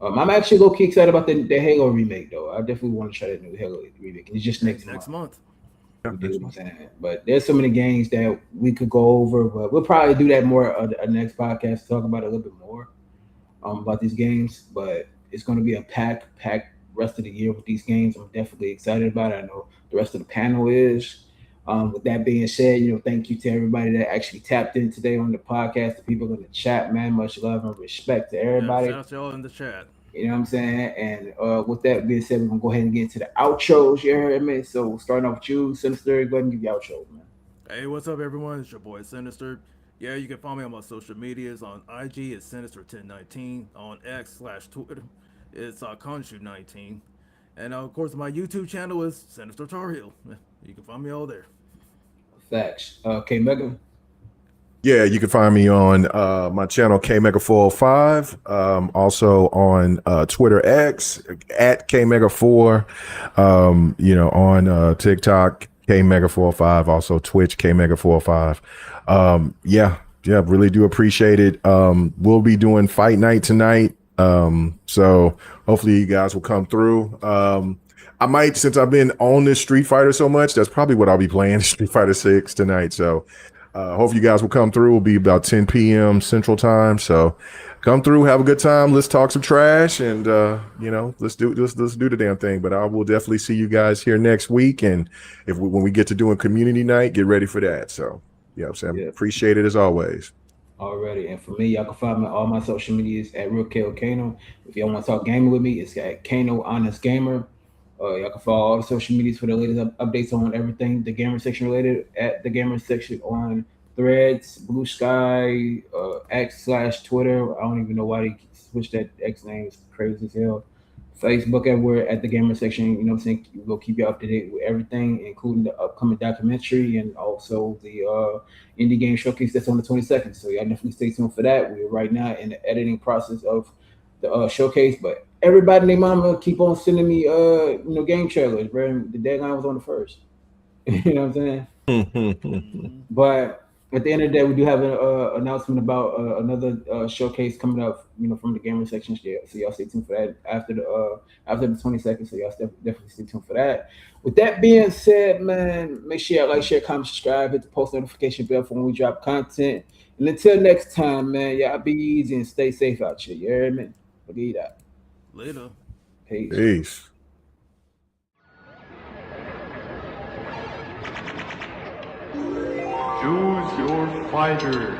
I'm actually low key excited about the Halo remake though. I definitely want to try that new Halo remake. It's just next month. You know what I'm saying? But there's so many games that we could go over, but we'll probably do that more on the next podcast, talk about it a little bit more about these games. But it's going to be a packed rest of the year with these games. I'm definitely excited about it. I know the rest of the panel is. With that being said, thank you to everybody that actually tapped in today on the podcast, the people in the chat, man. Much love and respect to everybody. Yeah, shout out to y'all in the chat. You know what I'm saying? And with that being said, we're going to go ahead and get into the outros. You heard me? So starting off with you, Sinister, go ahead and give your outro, man. Hey, what's up, everyone? It's your boy, Sinister. Yeah, you can follow me on my social medias. On IG, it's Sinister1019. On X/Twitter, it's Konshu19. And of course, my YouTube channel is Sinister Tar Heel. You can find me all there. Facts. K-Mega. Yeah, you can find me on my channel KMega405. Also on Twitter X at KMega4. On TikTok KMega405. Also Twitch KMega405. Yeah, really do appreciate it. We'll be doing fight night tonight. So hopefully you guys will come through. I might, since I've been on this Street Fighter so much, that's probably what I'll be playing, Street Fighter 6 tonight. So hope you guys will come through. It'll be about 10 p.m. Central Time. So come through, have a good time. Let's talk some trash, and let's do the damn thing. But I will definitely see you guys here next week. And when we get to doing community night, get ready for that. So Sam, appreciate it as always. Already. And for me, y'all can find me on all my social medias at Real K Kano. If y'all want to talk gaming with me, it's at Kano Honest Gamer. Y'all can follow all the social medias for the latest updates on everything the gamer section related at the gamer section on Threads, Blue Sky, X/Twitter. I don't even know why they switched that X name. It's crazy as hell. Facebook, everywhere at the gamer section. You know what I'm saying? We'll keep you up to date with everything, including the upcoming documentary and also the indie game showcase that's on the 22nd. So y'all definitely stay tuned for that. We're right now in the editing process of the showcase, but everybody and their mama keep on sending me game trailers, bro. The deadline was on the 1st. You know what I'm saying? But at the end of the day, we do have an announcement about another showcase coming up, from the gamer section. So y'all stay tuned for that after the 22nd. So y'all definitely stay tuned for that. With that being said, man, make sure y'all like, share, comment, subscribe, hit the post notification bell for when we drop content. And until next time, man, y'all be easy and stay safe out here. You heard me? Believe that. Later. Peace. Choose your fighter.